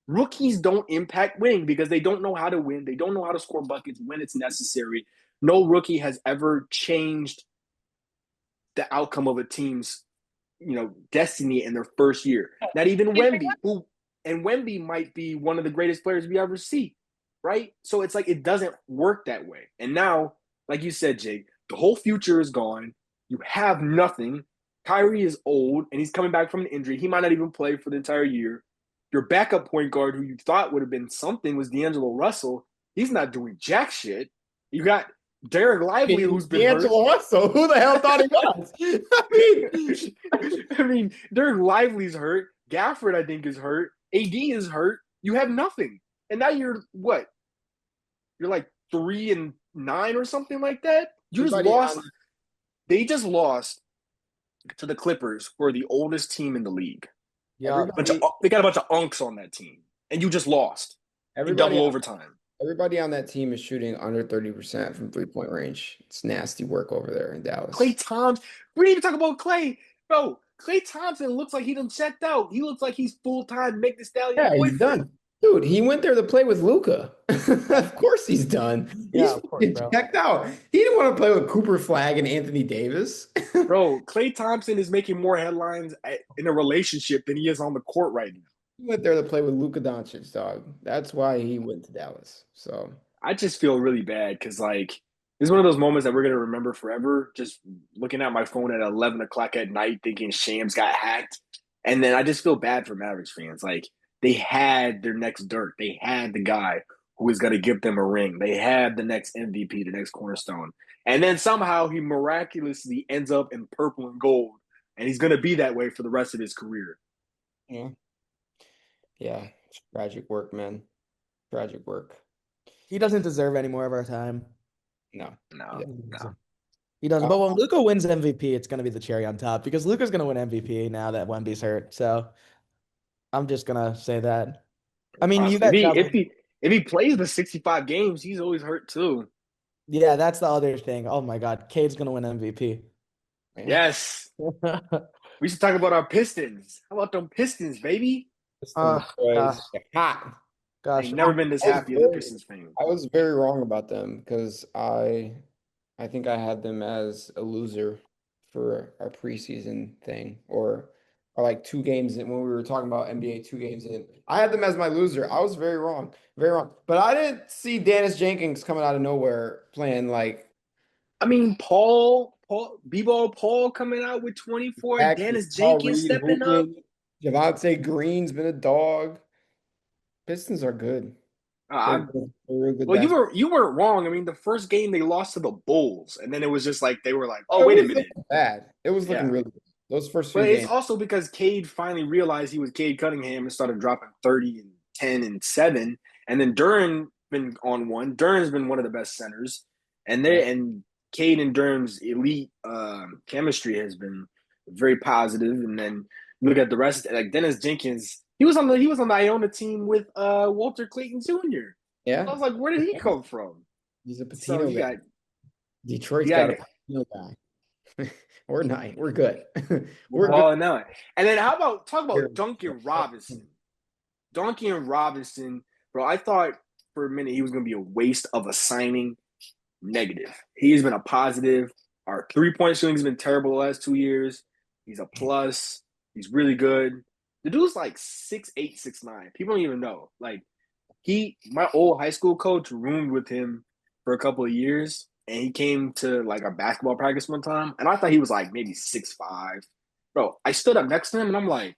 Rookies don't impact winning because they don't know how to win. They don't know how to score buckets when it's necessary. No rookie has ever changed the outcome of a team's, destiny in their first year. Not even Wemby, and Wemby might be one of the greatest players we ever see, right? So it's like it doesn't work that way. And now, like you said, Jake, the whole future is gone. You have nothing. Kyrie is old, and he's coming back from an injury. He might not even play for the entire year. Your backup point guard, who you thought would have been something, was D'Angelo Russell. He's not doing jack shit. You got Derek Lively, who's been D'Angelo hurt. Russell. Who the hell thought he was? I mean, Derek Lively's hurt. Gafford, I think, is hurt. AD is hurt. You have nothing, and now you're what? You're like 3-9 or something like that. You just lost. They just lost to the Clippers, who are the oldest team in the league. Yeah, they got a bunch of unks on that team, and you just lost in double overtime. Everybody on that team is shooting under 30% from 3-point range. It's nasty work over there in Dallas. Klay Thompson. We didn't even talk about Klay. Bro, Klay Thompson looks like he done checked out. He looks like he's full-time Meg Thee Stallion boyfriend. He's done. Dude, he went there to play with Luka. Of course he's done. Yeah, he's checked out. He didn't want to play with Cooper Flag and Anthony Davis. Bro, Klay Thompson is making more headlines in a relationship than he is on the court right now. He went there to play with Luka Doncic, dog. That's why he went to Dallas. So I just feel really bad because, like, this is one of those moments that we're going to remember forever. Just looking at my phone at 11 o'clock at night thinking Shams got hacked. And then I just feel bad for Mavericks fans. Like, they had their next Dirk. They had the guy who was going to give them a ring. They had the next MVP, the next cornerstone. And then somehow he miraculously ends up in purple and gold. And he's going to be that way for the rest of his career. Yeah. Yeah. It's tragic work, man. Tragic work. He doesn't deserve any more of our time. No. He doesn't. But when Luka wins MVP, it's going to be the cherry on top because Luka's going to win MVP now that Wemby's hurt. So I'm just going to say that. I mean, you guys if he plays the 65 games, he's always hurt too. Yeah, that's the other thing. Oh my God, Cade's going to win MVP. Yes. We should talk about our Pistons. How about them Pistons, baby? Gosh. I've never been this happy as a Pistons fan. I was very wrong about them because I think I had them as a loser for our preseason thing, or are like 2 games in when we were talking about NBA 2 games in. I had them as my loser. I was very wrong. Very wrong. But I didn't see Dennis Jenkins coming out of nowhere playing like I mean, B-Ball Paul coming out with 24, exactly Dennis Paul Jenkins Reed stepping up. hooping. Javante Green's been a dog. Pistons are good. They're I good. They're real good Well, you basketball. weren't wrong. I mean, the first game they lost to the Bulls, and then it was just like they were like, "Oh, It wait a was minute, looking bad. It was looking yeah." really good. Those first few But it's games. also because Cade finally realized he was Cade Cunningham and started dropping 30 and 10 and 7, and then Duran been on one. Duran's been one of the best centers, and Yeah. Cade and Duran's elite chemistry has been very positive. And then look at the rest, like Dennis Jenkins. He was on the Iona team with Walter Clayton Jr. I Yeah. was like, where did he come from? He's a So Patino you guy. got Detroit's you got got a Patino guy. We're not. We're good. We're good. balling out. And then how about talk Here. about Duncan Robinson? Duncan Robinson, bro. I thought for a minute he was going to be a waste of a signing. Negative. He's been a positive. Our 3-point shooting has been terrible the last 2 years. He's a plus. He's really good. The dude's like 6'8", 6'9". People don't even know. Like my old high school coach roomed with him for a couple of years, and he came to like our basketball practice one time, and I thought he was like maybe 6'5". Bro, I stood up next to him, and I'm like,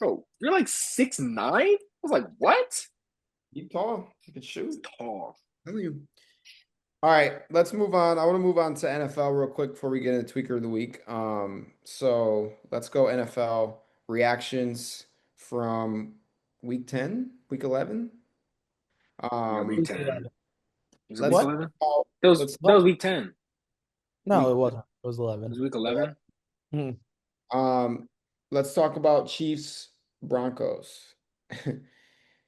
bro, you're like 6'9". I was like, what? You tall. You can shoot. He's tall. Tell you. All right, let's move on. I want to move on to NFL real quick before we get into Tweaker of the Week. So let's go NFL reactions from week 10, week 11. Yeah, week Um, 10. Was it week let's What? 11? oh, That let's was What? week 10. No, week it wasn't. It was It 11. was week 11. Hmm. um let's talk about Chiefs Broncos. Because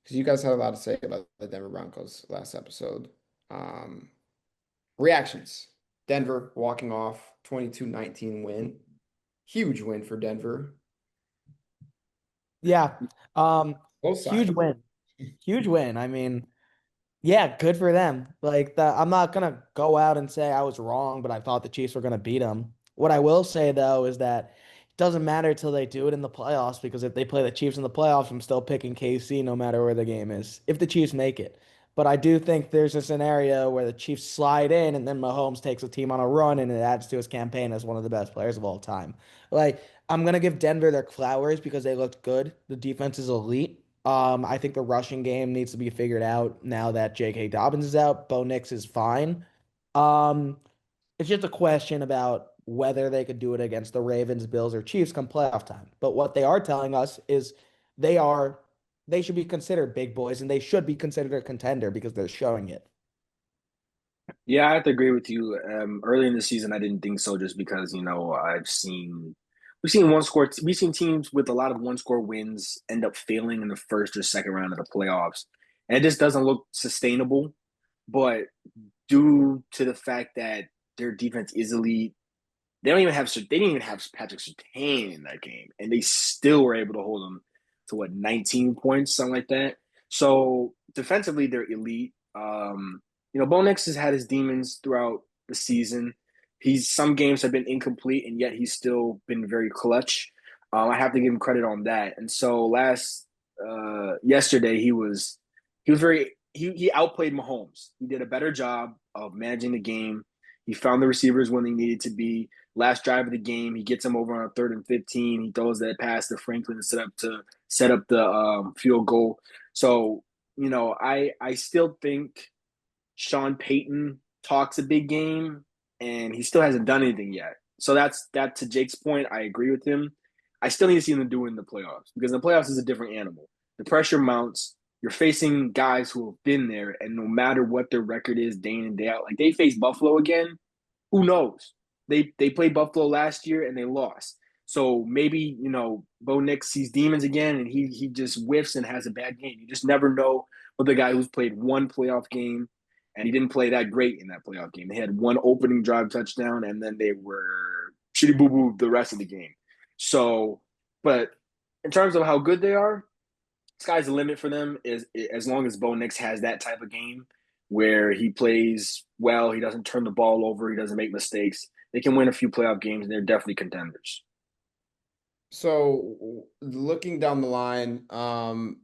you guys had a lot to say about the Denver Broncos last episode. Um, reactions. Denver walking off 22-19 win. Huge win for Denver. Yeah. Um, Both huge sides. win. Huge win. I mean, yeah, good for them. Like I'm not gonna go out and say I was wrong, but I thought the Chiefs were gonna beat them. What I will say though is that it doesn't matter till they do it in the playoffs because if they play the Chiefs in the playoffs, I'm still picking KC no matter where the game is. If the Chiefs make it. But I do think there's a scenario where the Chiefs slide in and then Mahomes takes a team on a run and it adds to his campaign as one of the best players of all time. Like I'm gonna give Denver their flowers because they looked good. The defense is elite. I think the rushing game needs to be figured out now that J.K. Dobbins is out. Bo Nix is fine. Um, it's just a question about whether they could do it against the Ravens, Bills, or Chiefs come playoff time. But what they are telling us is they are they should be considered big boys and they should be considered a contender because they're showing it. Yeah, I have to agree with you. Early in the season, I didn't think so, just because we've seen teams with a lot of one-score wins end up failing in the first or second round of the playoffs, and it just doesn't look sustainable. But due to the fact that their defense is elite, they didn't even have Patrick Surtain in that game, and they still were able to hold them to what 19 points, something like that. So defensively, they're elite. Bo Nix has had his demons throughout the season. Some games have been incomplete, and yet he's still been very clutch. I have to give him credit on that. And so yesterday he outplayed Mahomes. He did a better job of managing the game. He found the receivers when they needed to be. Last drive of the game, he gets him over on a 3rd and 15. He throws that pass to Franklin to set up the field goal. So I still think Sean Payton talks a big game, and he still hasn't done anything yet. So that to Jake's point. I agree with him. I still need to see them do it in the playoffs, because the playoffs is a different animal. The pressure mounts. You're facing guys who have been there, and no matter what their record is, day in and day out, like they face Buffalo again. Who knows? They played Buffalo last year and they lost. So maybe Bo Nix sees demons again and he just whiffs and has a bad game. You just never know with the guy who's played one playoff game, and he didn't play that great in that playoff game. They had one opening drive touchdown, and then they were shitty boo boo the rest of the game. So, but in terms of how good they are, sky's the limit for them. Is as long as Bo Nix has that type of game where he plays well, he doesn't turn the ball over, he doesn't make mistakes. They can win a few playoff games, and they're definitely contenders. So looking down the line,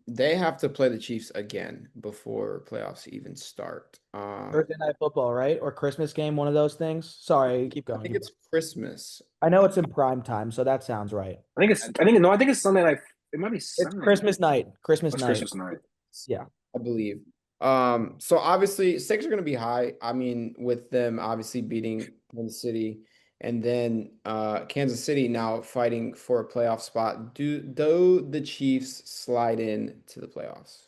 they have to play the Chiefs again before playoffs even start. Thursday night football, right? Or Christmas game, one of those things. Sorry, keep I going. think Keep it's going. Christmas. I know it's in prime time, so that sounds right. I think it's Sunday night. It might be It's Sunday night. Christmas night. Christmas That's night. Christmas night. Yeah. I believe. So obviously stakes are going to be high. I mean, with them obviously beating Kansas City, and then Kansas City now fighting for a playoff spot. Do the Chiefs slide in to the playoffs?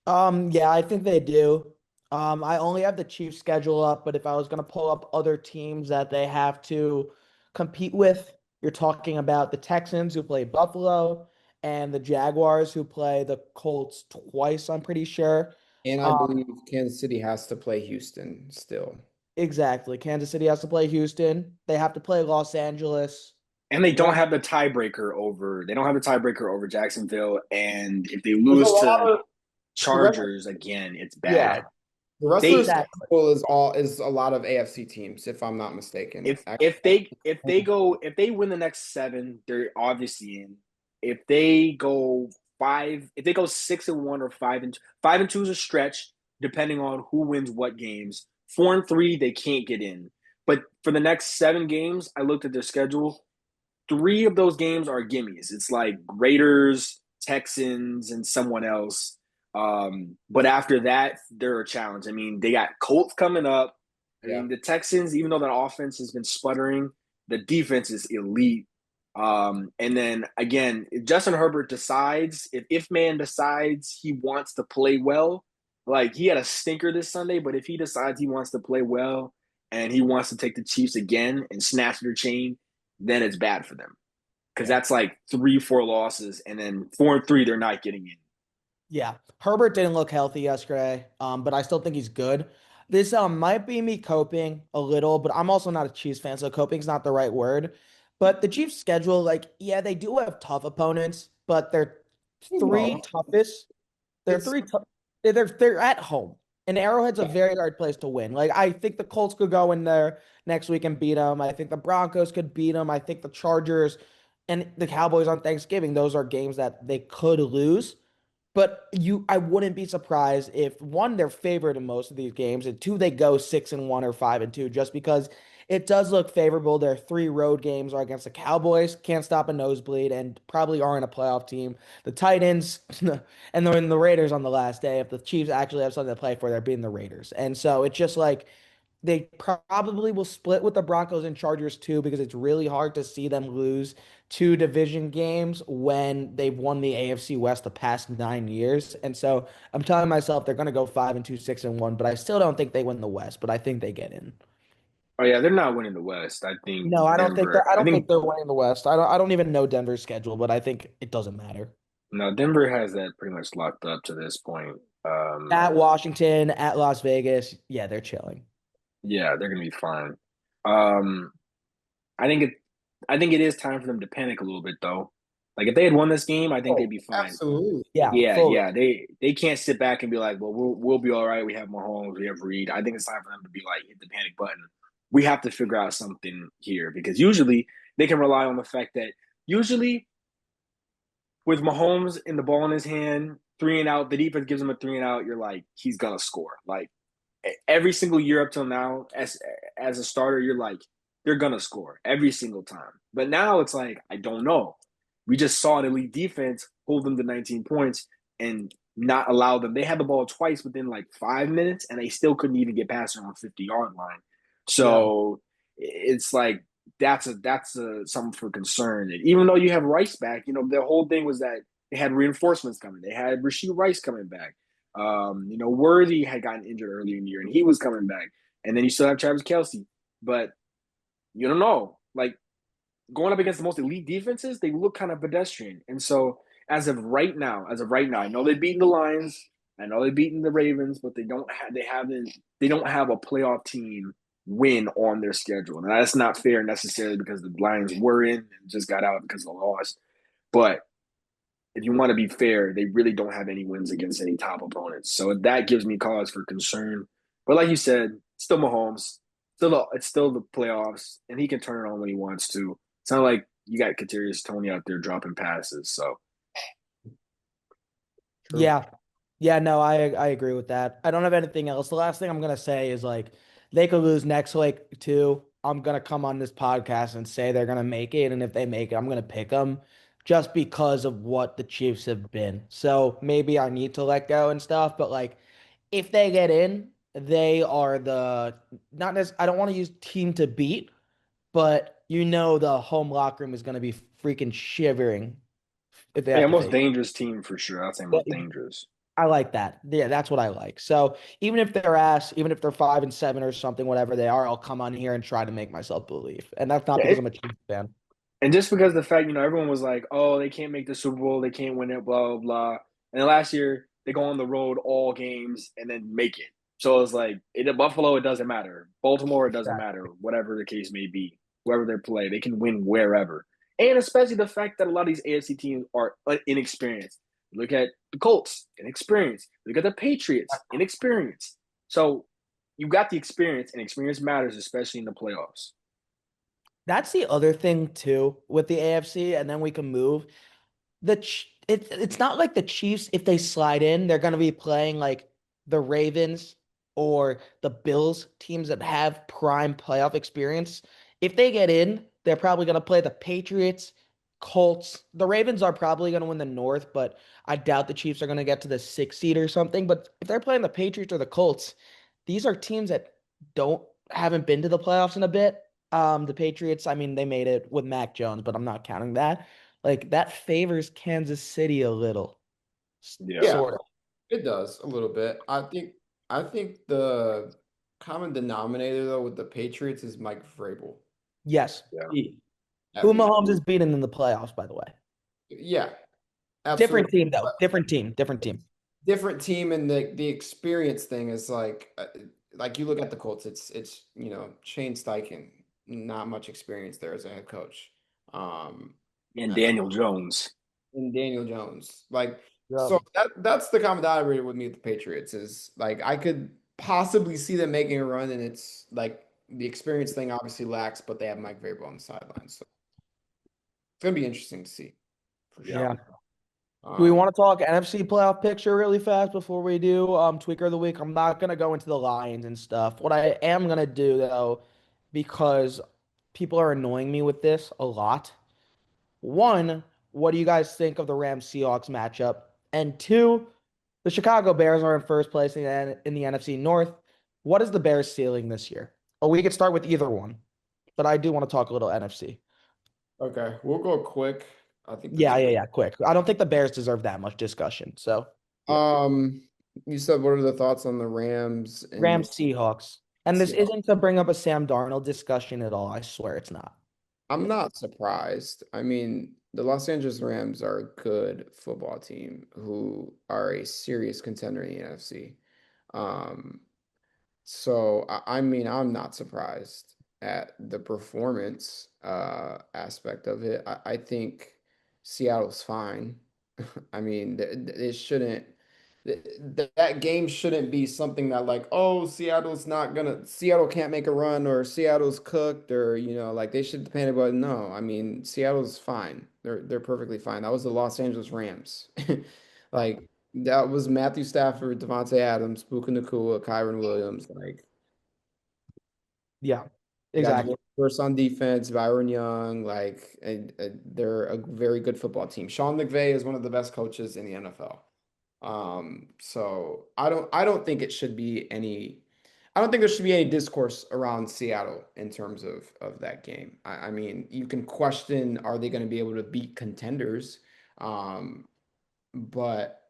Yeah, I think they do. I only have the Chiefs schedule up, but if I was gonna pull up other teams that they have to compete with, you're talking about the Texans who play Buffalo and the Jaguars who play the Colts twice, I'm pretty sure. And I Um, believe Kansas City has to play Houston still. exactly. Kansas City has to play Houston. They have to play Los Angeles. And they don't Ram- have the tiebreaker over. They don't have the tiebreaker over Jacksonville. And if they There's a lose lot to of the rest. Chargers again, it's Yeah, bad. The rest of their They exactly. schedule is a lot of AFC teams, if I'm not mistaken. if they win the next seven, they're obviously in. If they go if they go 6-1 or 5-2 is a stretch, depending on who wins what games. 4-3, they can't get in. But for the next 7 games, I looked at their schedule. 3 of those games are gimmies. It's like Raiders, Texans, and someone else. But after that, they're a challenge. I mean, they got Colts coming up. I Yeah. mean, the Texans, even though that offense has been sputtering, the defense is elite. And then again, if Justin Herbert decides, if man decides he wants to play well, like he had a stinker this Sunday, but if he decides he wants to play well and he wants to take the Chiefs again and snatch their chain, then it's bad for them because Yeah. that's like 3-4 losses, and then 4-3 they're not getting in. Yeah, Herbert didn't look healthy yesterday, but I still think he's good. This might be me coping a little, but I'm also not a Chiefs fan, so coping's not the right word. But the Chiefs' schedule, like, yeah, they do have tough opponents, but their three No, toughest, they're it's three tough. They're at home, and Arrowhead's a very hard place to win. Like, I think the Colts could go in there next week and beat them. I think the Broncos could beat them. I think the Chargers and the Cowboys on Thanksgiving, those are games that they could lose. But I wouldn't be surprised if one, they're favored in most of these games, and two, they go 6-1 or 5-2, just because it does look favorable. Their 3 road games are against the Cowboys, can't stop a nosebleed, and probably aren't a playoff team. The Titans, and then the Raiders on the last day. If the Chiefs actually have something to play for, they're beating the Raiders. And so it's just like they probably will split with the Broncos and Chargers too, because it's really hard to see them lose 2 division games when they've won the AFC West the past 9 years. And so I'm telling myself they're going to go 5-2, 6-1, but I still don't think they win the West, but I think they get in. Oh yeah, they're not winning the West. I think No, I don't think Denver. they're I I don't think think they're winning the West. I don't even know Denver's schedule, but I think it doesn't matter. no, Denver has that pretty much locked up to this point. At Washington, at Las Vegas, yeah, they're chilling. Yeah, they're gonna be fine. Um, I think it. I think it is time for them to panic a little bit though. Like if they had won this game, I think they'd oh, be fine. absolutely. Yeah, Yeah, fully. yeah. They can't sit back and be like, well, we'll be all right. We have Mahomes, we have Reed. I think it's time for them to be like, hit the panic button. We have to figure out something here because usually they can rely on the fact that usually with Mahomes and the ball in his hand, 3 and out, the defense gives him a 3 and out. You're like, he's gonna score. Like every single year up till now, as a starter, you're like, they're gonna score every single time. But now it's like, I don't know. We just saw an elite defense hold them to 19 points and not allow them. They had the ball twice within like 5 minutes, and they still couldn't even get past their own 50-yard line. Yeah. So it's like that's a something for concern. And even though you have Rice back, the whole thing was that they had reinforcements coming. They had Rasheed Rice coming back. Worthy had gotten injured earlier in the year, and he was coming back. And then you still have Travis Kelce, but you don't know. Like going up against the most elite defenses, they look kind of pedestrian. And so as of right now, I know they've beaten the Lions, I know they've beaten the Ravens, but they don't have a playoff team win on their schedule. And that's not fair necessarily because the Lions were in and just got out because of the loss. But if you want to be fair, they really don't have any wins against any top opponents. So that gives me cause for concern. But like you said, still Mahomes, it's still the playoffs, and he can turn it on when he wants to. It's not like you got Kadarius Toney out there dropping passes. So True. Yeah. Yeah, no, I agree with that. I don't have anything else. The last thing I'm gonna say is like they could lose next week too. I'm gonna come on this podcast and say they're gonna make it, and if they make it, I'm gonna pick them just because of what the Chiefs have been. So maybe I need to let go and stuff, but like if they get in, they are the not as I don't want to use team to beat, but the home locker room is gonna be freaking shivering if they yeah, have to most face. dangerous team for sure. I'd say most dangerous. I like that. Yeah, that's what I like. So even if they're ass, even if they're 5-7 or something, whatever they are, I'll come on here and try to make myself believe. And that's not Yeah, because I'm a Chiefs fan. and just because of the fact, everyone was like, "Oh, they can't make the Super Bowl, they can't win it, blah blah blah." And then last year they go on the road all games and then make it. So it's like at Buffalo, it doesn't matter. Baltimore, it doesn't matter. Whatever the case may be, whoever they play, they can win wherever. And especially the fact that a lot of these AFC teams are inexperienced. Look at the Colts, inexperienced. Look at the Patriots, inexperienced. So you got the experience, and experience matters, especially in the playoffs. That's the other thing too with the AFC, and then we can move. It's not like the Chiefs, if they slide in, they're going to be playing like the Ravens or the Bills, teams that have prime playoff experience. If they get in, they're probably going to play the Patriots, Colts. The Ravens are probably going to win the North, but I doubt the Chiefs are going to get to the 6th seed or something. But if they're playing the Patriots or the Colts, these are teams that don't haven't been to the playoffs in a bit. The Patriots, I mean, they made it with Mac Jones, but I'm not counting that. Like that favors Kansas City a little, Yeah. Yeah, sort of. it does a little bit. I think the common denominator though with the Patriots is Mike Vrabel. Yes. Yeah. I Who mean, Mahomes is beating in the playoffs, by the way. yeah, Different absolutely. team, though. Different team. Different team. Different team, and the experience thing is like you look at the Colts, it's Shane Steichen, not much experience there as a head coach. Um, And uh, Daniel Jones. and Daniel Jones. Like, Yeah. so that's the common denominator with me with the Patriots is like I could possibly see them making a run, and it's like the experience thing obviously lacks, but they have Mike Vrabel on the sidelines, so it's gonna be interesting to see for Yeah. sure. Yeah. Do we Um, want to talk NFC playoff picture really fast before we do tweaker of the week? I'm not gonna go into the Lions and stuff. What I am gonna do though, because people are annoying me with this a lot. One, what do you guys think of the Rams Seahawks matchup? And two, the Chicago Bears are in first place in the NFC North. What is the Bears ceiling this year? Oh, we could start with either one, but I do want to talk a little NFC. okay, we'll go quick. I think the Yeah, two. yeah, yeah. Quick. I don't think the Bears deserve that much discussion. So, yeah. Um, you said what are the thoughts on the Rams and Rams Seahawks. And this Seahawks? isn't to bring up a Sam Darnold discussion at all. I swear it's not. I'm Yeah. not surprised. I mean, the Los Angeles Rams are a good football team who are a serious contender in the NFC. Um, so I mean, I'm not surprised at the performance aspect of it. I think Seattle's fine. I mean, it shouldn't. That game shouldn't be something that like, oh, Seattle can't make a run or Seattle's cooked or like they should panic about it. No, I mean Seattle's fine. They're perfectly fine. That was the Los Angeles Rams. Like that was Matthew Stafford, Devontae Adams, Puka Nacua, Kyron Williams. Like Yeah, they got exactly. first on defense, Byron Young. Like they're a very good football team. Sean McVay is one of the best coaches in the NFL. So I don't think it should be any I don't think there should be any discourse around Seattle in terms of that game. I mean, you can question are they going to be able to beat contenders? Um, but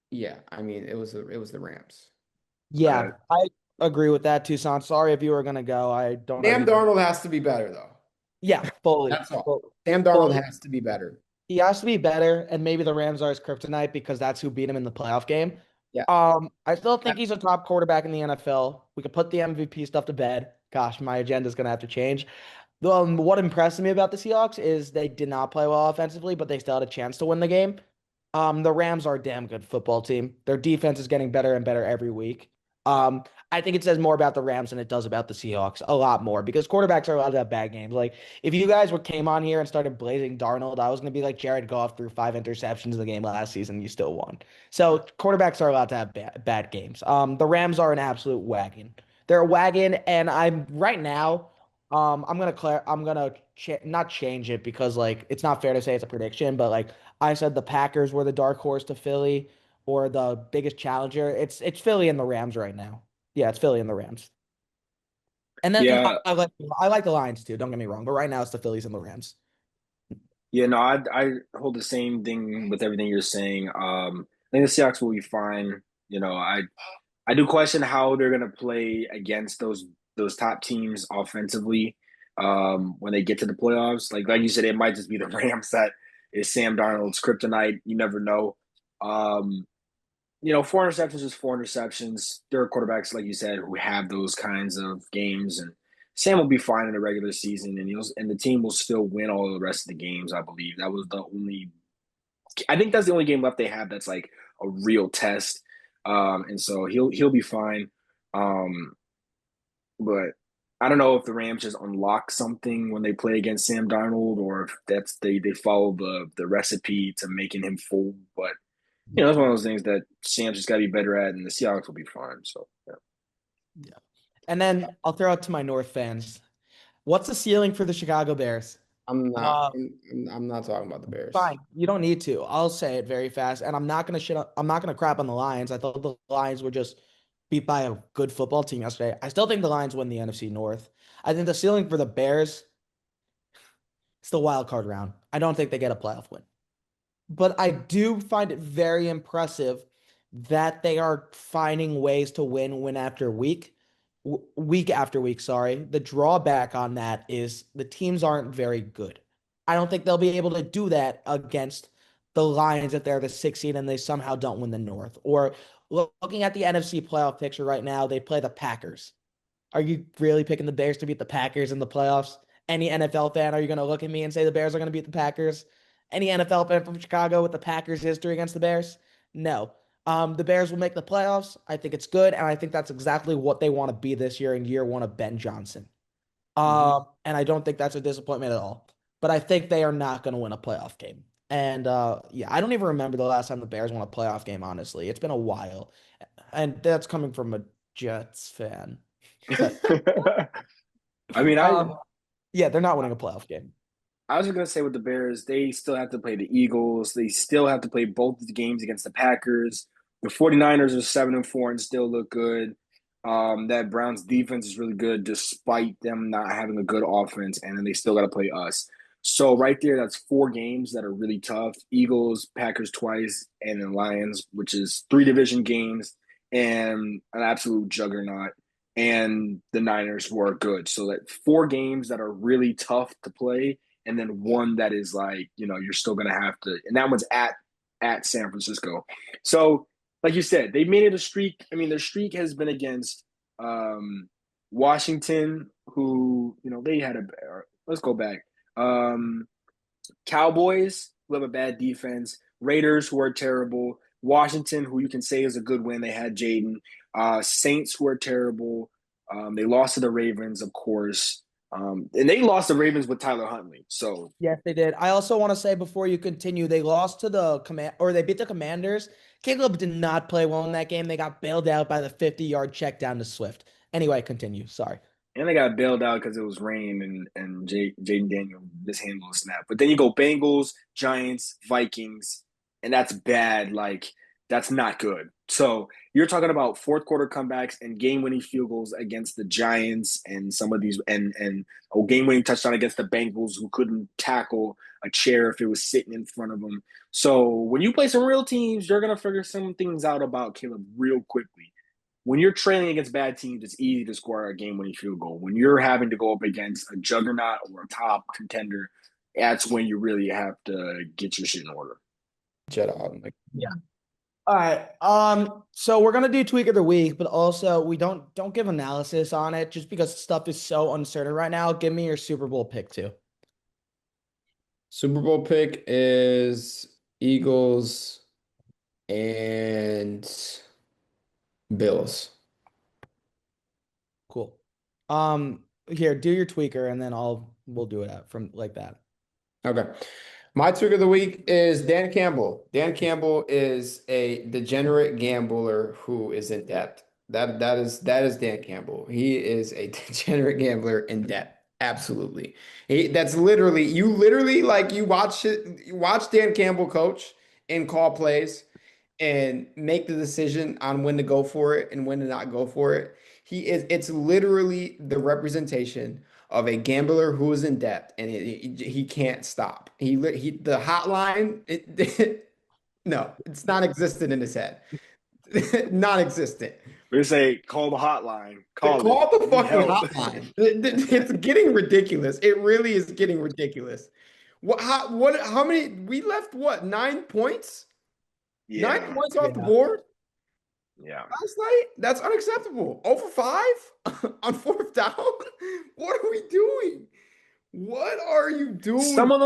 yeah, I mean, it was the Rams. Yeah, Uh, I agree with that, Toussaint. Sorry if you were gonna go. I don't know if Sam you. Darnold has to be better though. Yeah, fully. That's all. Fully. Sam Darnold Fully. has to be better. He has to be better, and maybe the Rams are his kryptonite because that's who beat him in the playoff game. Yeah. I still think he's a top quarterback in the NFL. We could put the MVP stuff to bed. Gosh, my agenda's gonna have to change. What impressed me about the Seahawks is they did not play well offensively, but they still had a chance to win the game. The Rams are a damn good football team. Their defense is getting better and better every week. I think it says more about the Rams than it does about the Seahawks, a lot more, because quarterbacks are allowed to have bad games. Like if you guys came on here and started blazing Darnold, I was gonna be like Jared Goff threw 5 interceptions in the game last season, you still won. So quarterbacks are allowed to have bad games. The Rams are an absolute wagon. They're a wagon, and I'm right now. I'm gonna not change it because like it's not fair to say it's a prediction, but like I said, the Packers were the dark horse to Philly or the biggest challenger. It's Philly and the Rams right now. Yeah, it's Philly and the Rams. And then Yeah, I like the Lions too. Don't get me wrong, but right now it's the Phillies and the Rams. yeah, no, I hold the same thing with everything you're saying. I think the Seahawks will be fine. I do question how they're gonna play against those top teams offensively when they get to the playoffs. Like you said, it might just be the Rams that is Sam Darnold's kryptonite. You never know. Um, 4 interceptions is 4 interceptions. There are quarterbacks, like you said, who have those kinds of games, and Sam will be fine in the regular season, and the team will still win all the rest of the games. I believe that was the only. I think that's the only game left they have that's like a real test, and so he'll be fine. Um, but I don't know if the Rams just unlock something when they play against Sam Darnold, or if that's they follow the recipe to making him fool. But it's one of those things that Sam's just got to be better at, and the Seahawks will be fine. So, yeah. Yeah. And then I'll throw out to my North fans. What's the ceiling for the Chicago Bears? I'm not. Uh, I'm not talking about the Bears. Fine. You don't need to. I'll say it very fast. And I'm not gonna crap on the Lions. I thought the Lions were just beat by a good football team yesterday. I still think the Lions win the NFC North. I think the ceiling for the Bears, it's the wild card round. I don't think they get a playoff win. But I do find it very impressive that they are finding ways to win after week after week, sorry. The drawback on that is the teams aren't very good. I don't think they'll be able to do that against the Lions if they're the 6th seed and they somehow don't win the North. Or looking at the NFC playoff picture right now, they play the Packers. Are you really picking the Bears to beat the Packers in the playoffs? Any NFL fan, are you going to look at me and say the Bears are going to beat the Packers? Any NFL fan from Chicago with the Packers history against the Bears? No. The Bears will make the playoffs. I think it's good, and I think that's exactly what they want to be this year in year one of Ben Johnson. And I don't think that's a disappointment at all. But I think they are not going to win a playoff game. And yeah, I don't even remember the last time the Bears won a playoff game, honestly. It's been a while. And that's coming from a Jets fan. But I mean, yeah, they're not winning a playoff game. I was going to say with the Bears, they still have to play the Eagles. They still have to play both the games against the Packers. The 49ers are 7-4 and still look good. That Browns defense is really good despite them not having a good offense, and then they still got to play us. So right there, that's 4 games that are really tough. Eagles, Packers twice, and then Lions, which is 3 division games and an absolute juggernaut. And the Niners were good. So that 4 games that are really tough to play, and then one that is like, you're still gonna have to, and that one's at San Francisco. So, like you said, they made it a streak. I mean, their streak has been against Washington, who they had a. Let's go back. Cowboys, who have a bad defense. Raiders, who are terrible. Washington, who you can say is a good win. They had Jaden. Saints, who are terrible. They lost to the Ravens, of course. And they lost the Ravens with Tyler Huntley. So Yes, they did. I also want to say before you continue, they lost to they beat the Commanders. Caleb did not play well in that game. They got bailed out by the 50-yard check down to Swift. Anyway, continue. Sorry. and they got bailed out because it was rain and Jaden Daniel mishandled a snap. But then you go Bengals, Giants, Vikings, and that's bad. Like that's not good. So you're talking about fourth quarter comebacks and game winning field goals against the Giants and some of these and a game winning touchdown against the Bengals who couldn't tackle a chair if it was sitting in front of them. So when you play some real teams, you're gonna figure some things out about Caleb real quickly. When you're trailing against bad teams, it's easy to score a game-winning field goal. When you're having to go up against a juggernaut or a top contender, that's when you really have to get your shit in order. Jet out. Yeah. All right. So we're gonna do tweak of the week, but also we don't give analysis on it just because stuff is so uncertain right now. Give me your Super Bowl pick too. Super Bowl pick is Eagles and Bills. Here, do your tweaker, and then we'll do it from like that. Okay. My trick of the week is Dan Campbell. Dan Campbell is a degenerate gambler who is in debt. That is Dan Campbell. He is a degenerate gambler in debt. Absolutely. That's literally you watch it, you watch Dan Campbell coach and call plays and make the decision on when to go for it and when to not go for it. It's literally the representation of a gambler who is in debt and he can't stop. The hotline, no, it's not existent in his head. Non-existent. They say call the hotline. Call the Need fucking help. hotline. It's getting ridiculous. It really is getting ridiculous. How many? We left what? 9 points? Yeah. 9 points off the board Yeah. last night? That's unacceptable. 0 for 5 on fourth down? What are we doing? What are you doing? Some of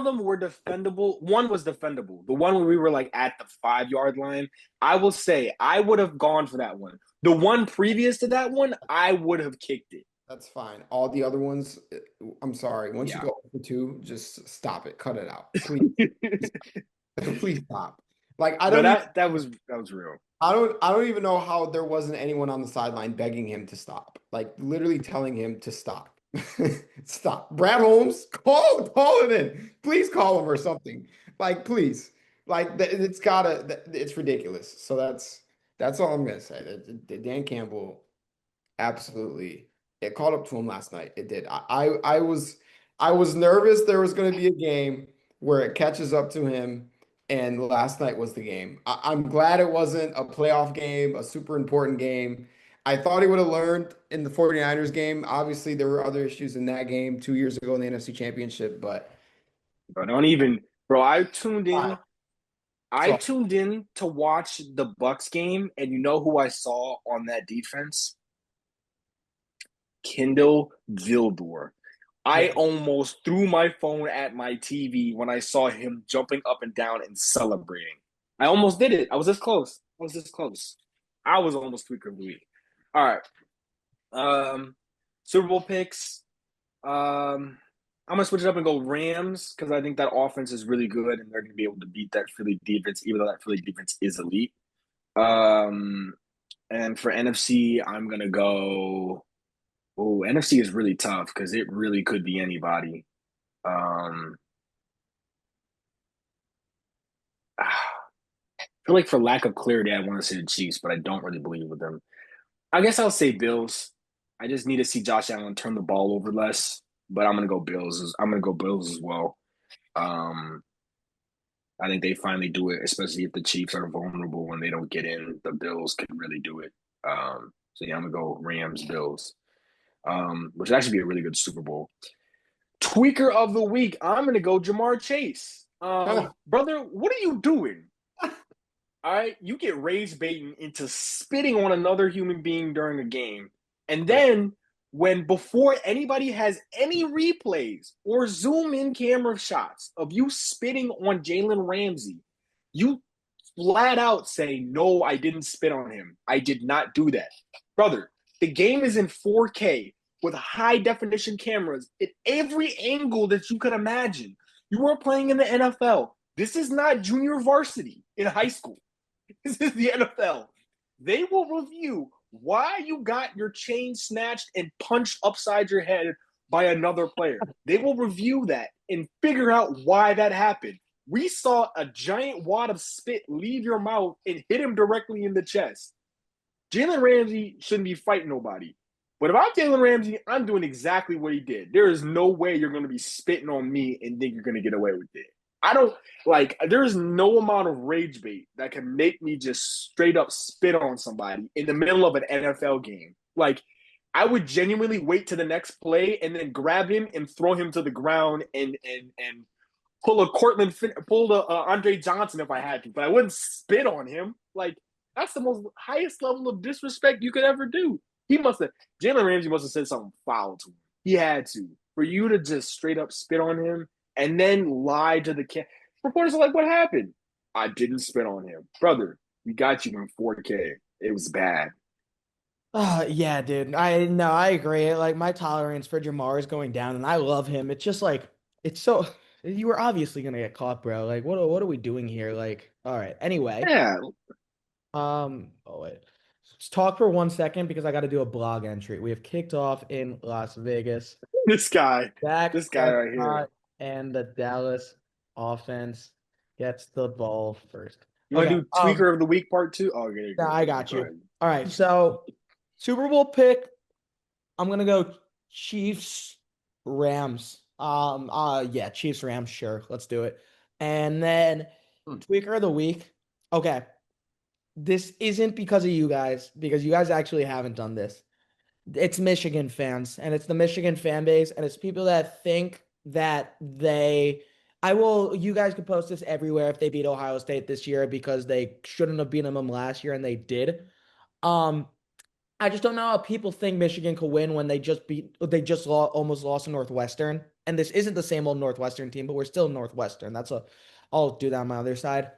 them were defendable. One was defendable. The one where we were like at the 5-yard line, I will say I would have gone for that one. The one previous to that one, I would have kicked it. That's fine. All the other ones, I'm sorry. Once you Yeah. go for 2, just stop it. Cut it out. Please. Please stop. Like I don't that was real. I don't even know how there wasn't anyone on the sideline begging him to stop. Like literally telling him to stop. Stop. Brad Holmes, call it in. Please call him or something. Like, please. Like it's ridiculous. So that's all I'm gonna say. Dan Campbell, absolutely. It caught up to him last night. It did. I was nervous there was gonna be a game where it catches up to him. And last night was the game. I'm glad it wasn't a playoff game, a super important game. I thought he would have learned in the 49ers game. Obviously, there were other issues in that game 2 years ago in the NFC Championship, but Bro, I tuned in to watch the Bucks game, and you know who I saw on that defense? Kindle Vildor. I almost threw my phone at my TV when I saw him jumping up and down and celebrating. I almost did it. I was this close. I was almost tweaker of the week. All right. Super Bowl picks. I'm gonna switch it up and go Rams because I think that offense is really good and they're gonna be able to beat that Philly defense, even though that Philly defense is elite. And for NFC, I'm gonna go. Oh, NFC is really tough because it really could be anybody. I feel like for lack of clarity, I want to say the Chiefs, but I don't really believe with them. I guess I'll say Bills. I just need to see Josh Allen turn the ball over less, but I'm gonna go Bills. I'm gonna go Bills as well. I think they finally do it, especially if the Chiefs are vulnerable when they don't get in. The Bills can really do it. So yeah, I'm gonna go Rams, Bills. Which would actually be a really good Super Bowl. Tweaker of the week, I'm going to go Jamar Chase. Brother, what are you doing? All right, you get raised baiting into spitting on another human being during a game. And then before anybody has any replays or zoom in camera shots of you spitting on Jalen Ramsey, you flat out say, no, I didn't spit on him. I did not do that. Brother, the game is in 4K with high definition cameras at every angle that you could imagine. You are playing in the NFL. This is not junior varsity in high school. This is the NFL. They will review why you got your chain snatched and punched upside your head by another player. They will review that and figure out why that happened. We saw a giant wad of spit leave your mouth and hit him directly in the chest. Jalen Ramsey shouldn't be fighting nobody. But if I'm Jalen Ramsey, I'm doing exactly what he did. There is no way you're going to be spitting on me and think you're going to get away with it. There's no amount of rage bait that can make me just straight up spit on somebody in the middle of an NFL game. Like, I would genuinely wait to the next play and then grab him and throw him to the ground and pull the Andre Johnson if I had to, but I wouldn't spit on him. Like, that's the most highest level of disrespect you could ever do. Jalen Ramsey must have said something foul to him. He had to. For you to just straight up spit on him and then lie to the reporters are like, what happened? I didn't spit on him. Brother, we got you in 4K. It was bad. Yeah, dude. I agree. Like my tolerance for Jamar is going down, and I love him. It's just like it's so you were obviously gonna get caught, bro. Like what are we doing here? Like, all right. Anyway, Yeah, oh wait. Let's talk for 1 second because I got to do a blog entry. We have kicked off in Las Vegas. this guy, Dak this guy right here. Prescott and the Dallas offense gets the ball first. You want Okay. to do tweaker of the week part two? Oh, okay, Yeah, go I ahead. got Go you. ahead. All right. So Super Bowl pick. I'm gonna go Chiefs, Rams. Yeah, Chiefs, Rams, sure. Let's do it. And then tweaker of the week. Okay. This isn't because of you guys, because you guys actually haven't done this. It's Michigan fans, and it's the Michigan fan base, and it's people that think that you guys could post this everywhere if they beat Ohio State this year because they shouldn't have beaten them last year and they did. Um, I just don't know how people think Michigan could win when almost lost to Northwestern. And this isn't the same old Northwestern team, but we're still Northwestern. I'll do that on my other side.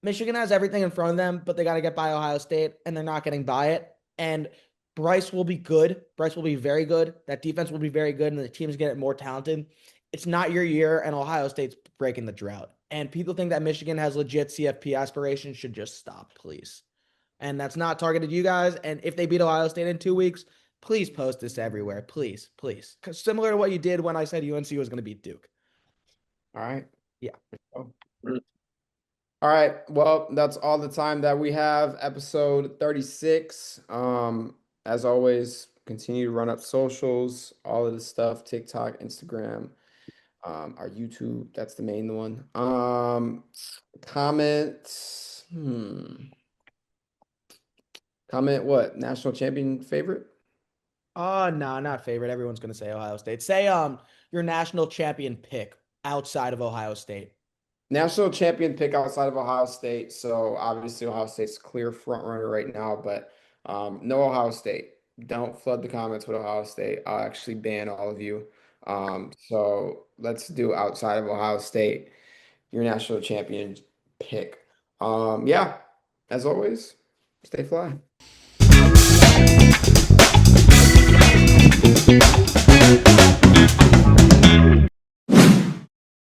Michigan has everything in front of them, but they got to get by Ohio State, and they're not getting by it. And Bryce will be good. Bryce will be very good. That defense will be very good, and the team's getting more talented. It's not your year, and Ohio State's breaking the drought. And people think that Michigan has legit CFP aspirations should just stop, please. And that's not targeted you guys. And if they beat Ohio State in 2 weeks, please post this everywhere. Please, please. Because similar to what you did when I said UNC was going to beat Duke. All right. Yeah. Oh. All right. Well, that's all the time that we have. Episode 36. As always, continue to run up socials, all of this stuff, TikTok, Instagram, our YouTube, that's the main one. Comment. Comment what? National champion favorite? Oh, no, not favorite. Everyone's going to say Ohio State. Say your national champion pick outside of Ohio State. National champion pick outside of Ohio State. So obviously Ohio State's clear front runner right now, but no Ohio State. Don't flood the comments with Ohio State. I'll actually ban all of you. So let's do outside of Ohio State, your national champion pick. Yeah, as always, stay fly.